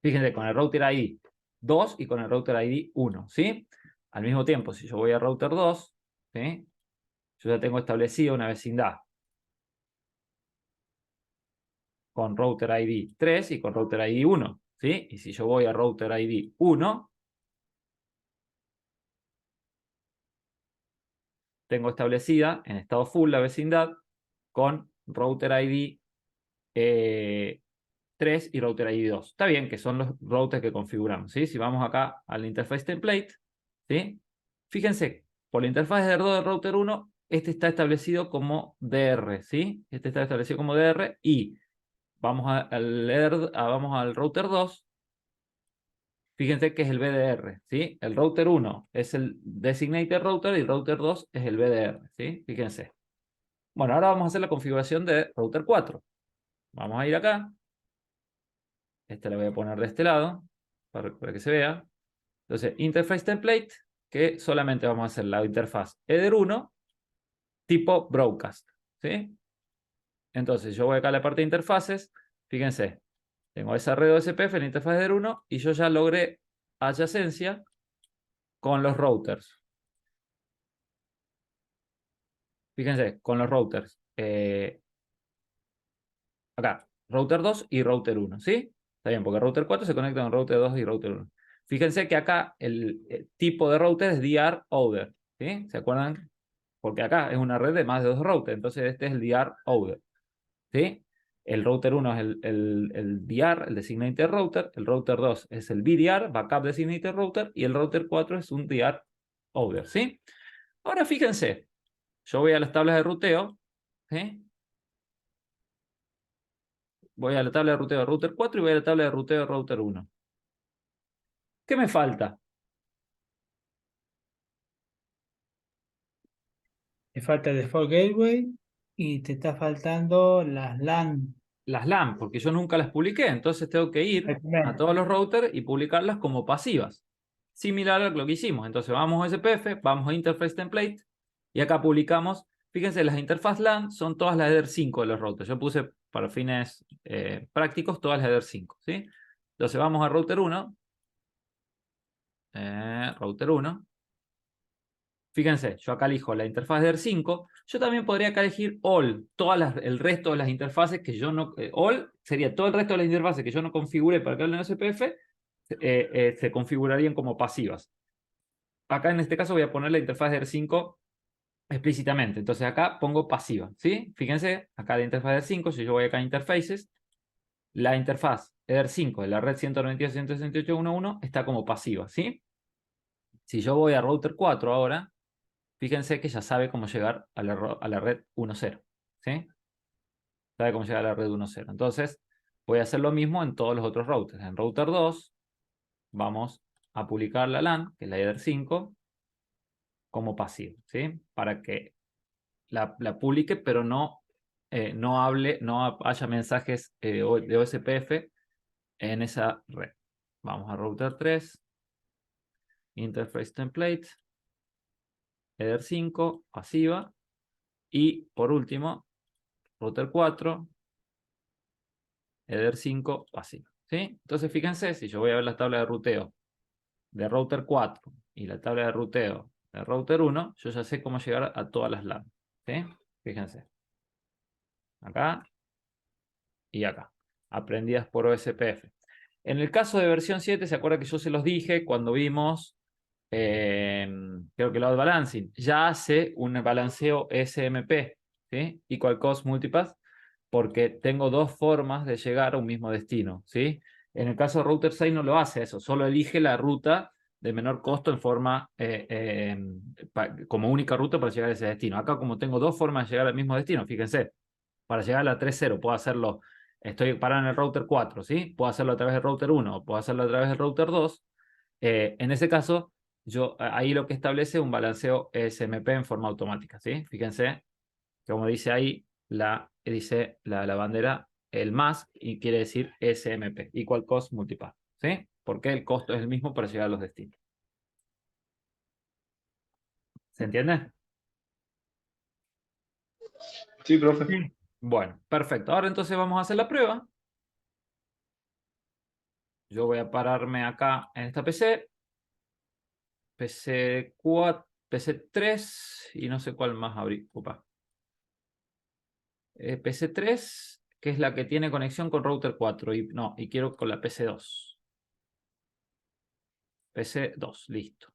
Fíjense, con el router ID 2 y con el router ID 1, ¿sí? Al mismo tiempo, si yo voy a router 2, ¿sí? Yo ya tengo establecida una vecindad con router ID 3 y con router ID 1, ¿sí? Y si yo voy a router ID 1, tengo establecida en estado full la vecindad con router ID 3 y router ID 2. Está bien que son los routers que configuramos, ¿sí? Si vamos acá al interface template, ¿sí? Fíjense, por la interfaz de R2 del router 1, este está establecido como DR, ¿sí? Este está establecido como DR y vamos vamos al router 2. Fíjense que es el BDR, ¿sí? El router 1 es el designated router y el router 2 es el BDR, ¿sí? Fíjense. Bueno, ahora vamos a hacer la configuración de router 4. Vamos a ir acá. Este la voy a poner de este lado para que se vea. Entonces, interface template, que solamente vamos a hacer la interfaz header 1 tipo broadcast, ¿sí? Entonces, yo voy acá a la parte de interfaces. Fíjense, tengo esa red OSPF en la interfaz header 1 y yo ya logré adyacencia con los routers. Fíjense, con los routers. Acá, router 2 y router 1, ¿sí? Está bien, porque router 4 se conecta con router 2 y router 1. Fíjense que acá el tipo de router es DR over, ¿sí? ¿Se acuerdan? Porque acá es una red de más de 2 routers, entonces este es el DR over, ¿sí? El router 1 es el DR, el designated router, el router 2 es el BDR, backup designated router, y el router 4 es un DR over, ¿sí? Ahora fíjense, yo voy a las tablas de ruteo, ¿sí? Voy a la tabla de ruteo de router 4 y voy a la tabla de ruteo de router 1. ¿Qué me falta? Te falta el default gateway y te está faltando las LAN. Las LAN, porque yo nunca las publiqué, entonces tengo que ir a todos los routers y publicarlas como pasivas. Similar a lo que hicimos. Entonces vamos a SPF, vamos a Interface Template y acá publicamos. Fíjense, las interfaz LAN son todas las header 5 de los routers. Yo puse para fines prácticos todas las header 5, ¿sí? Entonces vamos a router 1. Router 1. Fíjense, yo acá elijo la interfaz de R5. Yo también podría acá elegir all, el resto de las interfaces que yo no... all sería todo el resto de las interfaces que yo no configure para que hablen SPF, se configurarían como pasivas. Acá en este caso voy a poner la interfaz de R5 explícitamente. Entonces acá pongo pasiva, ¿sí? Fíjense, acá de interfaz de R5, si yo voy acá a interfaces, la interfaz ER5 de la red 192.168.1.1 está como pasiva, ¿sí? Si yo voy a router 4 ahora, fíjense que ya sabe cómo llegar a la red 1.0, ¿sí? Sabe cómo llegar a la red 1.0. Entonces, voy a hacer lo mismo en todos los otros routers. En router 2, vamos a publicar la LAN, que es la header 5, como pasivo, ¿sí? Para que la publique, pero no haya mensajes de OSPF en esa red. Vamos a router 3, interface template, header 5, pasiva. Y por último, router 4, header 5, pasiva, ¿sí? Entonces fíjense, si yo voy a ver la tabla de ruteo de router 4 y la tabla de ruteo el router 1, yo ya sé cómo llegar a todas las LAN. ¿Sí? Fíjense. Acá y acá. Aprendidas por OSPF. En el caso de versión 7, ¿se acuerda que yo se los dije cuando vimos, creo que load balancing? Ya hace un balanceo SMP, ¿sí? Equal cost multipath, porque tengo dos formas de llegar a un mismo destino, ¿sí? En el caso de router 6 no lo hace eso, solo elige la ruta de menor costo en forma como única ruta para llegar a ese destino. Acá, como tengo dos formas de llegar al mismo destino, fíjense, para llegar a la 3.0 puedo hacerlo, estoy parado en el router 4, ¿sí? Puedo hacerlo a través del router 1, puedo hacerlo a través del router 2. En ese caso, yo ahí lo que establece es un balanceo SMP en forma automática, ¿sí? Fíjense, como dice ahí, dice la bandera, el más, y quiere decir SMP, equal cost multipath, ¿sí? Porque el costo es el mismo para llegar a los destinos. ¿Se entiende? Sí, profe. Sí. Bueno, perfecto. Ahora entonces vamos a hacer la prueba. Yo voy a pararme acá en esta PC. PC4, PC3 y no sé cuál más abrir. PC3, que es la que tiene conexión con router 4. Y quiero con la PC2. PC2, listo.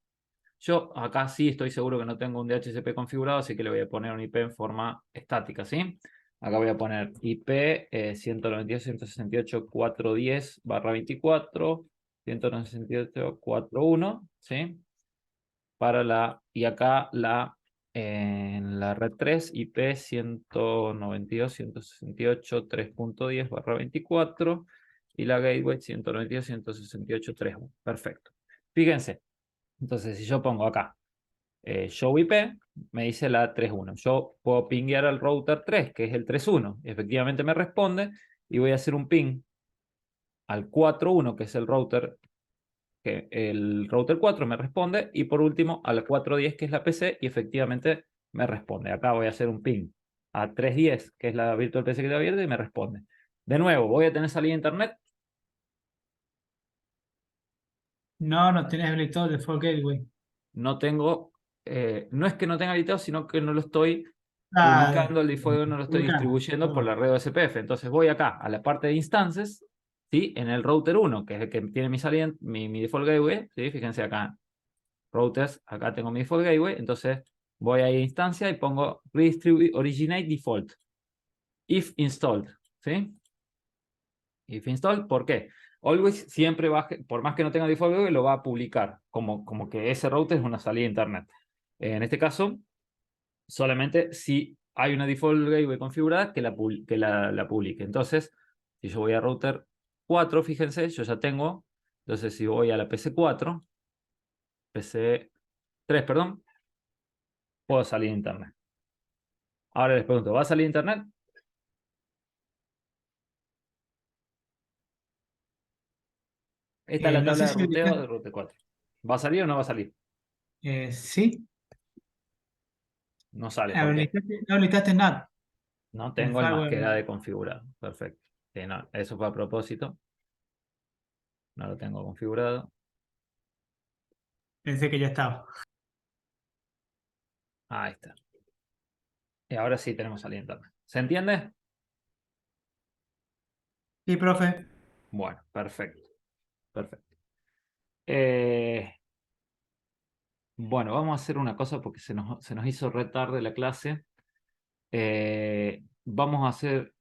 Yo acá sí estoy seguro que no tengo un DHCP configurado, así que le voy a poner un IP en forma estática, ¿sí? Acá voy a poner IP 192.168.410/24, 198.4.1, ¿sí? Y acá en la red 3, IP 192.168.3.10/24 y la gateway 192.168.3.1. Perfecto. Fíjense. Entonces, si yo pongo acá show IP, me dice la 3.1. Yo puedo pinguear al router 3, que es el 3.1. Efectivamente me responde y voy a hacer un ping al 4.1, que es el router 4 me responde, y por último a la 4.10, que es la PC, y efectivamente me responde. Acá voy a hacer un ping a 3.10, que es la virtual PC que está abierta, y me responde. De nuevo, voy a tener salida a internet. No, no tenés habilitado el default gateway. No tengo, no es que no tenga habilitado, sino que no lo estoy Ah, publicando el default, no lo estoy publicando, distribuyendo por perdón. la red OSPF. Entonces voy acá a la parte de instances, ¿sí? En el router 1, que es el que tiene mi salida, mi default gateway, ¿sí? Fíjense acá, routers, acá tengo mi default gateway, entonces voy a instancia y pongo redistribute originate default, if installed, ¿sí? If installed, ¿por qué? Always siempre baje, por más que no tenga default gateway, lo va a publicar, como que ese router es una salida de internet. En este caso, solamente si hay una default gateway configurada que la publique. Entonces, si yo voy a router 4, fíjense, yo ya tengo. Entonces, si voy a la PC4, PC3, perdón, puedo salir de internet. Ahora les pregunto, ¿va a salir de internet? Esta es la No sé tabla de si ruteo de router 4. ¿Va a salir o no va a salir? sí. No sale. ¿Por qué? No habilitaste NAT, No el tengo el más que firewall. da de configurado. Perfecto. Sí, no, eso fue a propósito. No lo tengo configurado. Pensé que ya estaba. Ahí está. Y ahora sí tenemos salida de internet. ¿Se entiende? Sí, profe. Bueno, perfecto. Perfecto. Eh, bueno, vamos a hacer una cosa porque se nos hizo re tarde la clase. Vamos a hacer.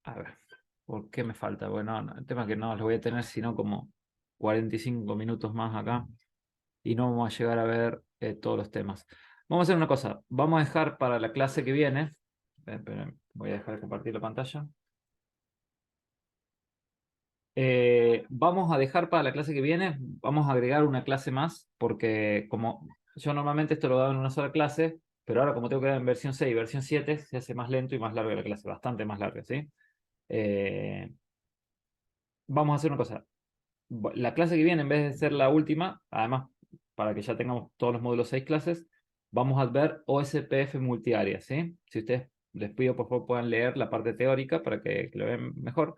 A ver, ¿por qué me falta? Bueno, el tema es que no los voy a tener sino como 45 minutos más acá y no vamos a llegar a ver todos los temas. Vamos a hacer una cosa. Vamos a dejar para la clase que viene. Esperen, voy a dejar de compartir la pantalla. Vamos a dejar para la clase que viene, vamos a agregar una clase más, porque como yo normalmente esto lo daba en una sola clase, pero ahora como tengo que dar en versión 6 y versión 7, se hace más lento y más larga la clase, bastante más larga, ¿sí? Vamos a hacer una cosa. La clase que viene, en vez de ser la última, además, para que ya tengamos todos los módulos 6 clases, vamos a ver OSPF multiárea, ¿sí? Si ustedes les pido, por favor, puedan leer la parte teórica para que lo vean mejor.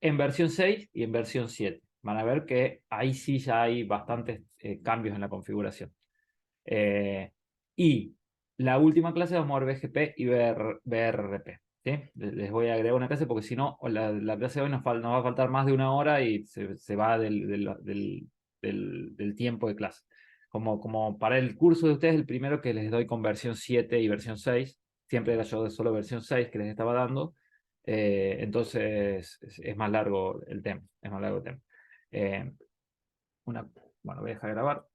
En versión 6 y en versión 7. Van a ver que ahí sí ya hay bastantes cambios en la configuración. Y la última clase vamos a ver BGP y BRRP. ¿Sí? Les voy a agregar una clase porque si no, la clase de hoy nos va a faltar más de una hora y se va del tiempo de clase. Como para el curso de ustedes, el primero que les doy con versión 7 y versión 6, siempre era yo de solo versión 6 que les estaba dando, entonces es más largo el tema, es más largo el tema. Bueno, voy a dejar de grabar.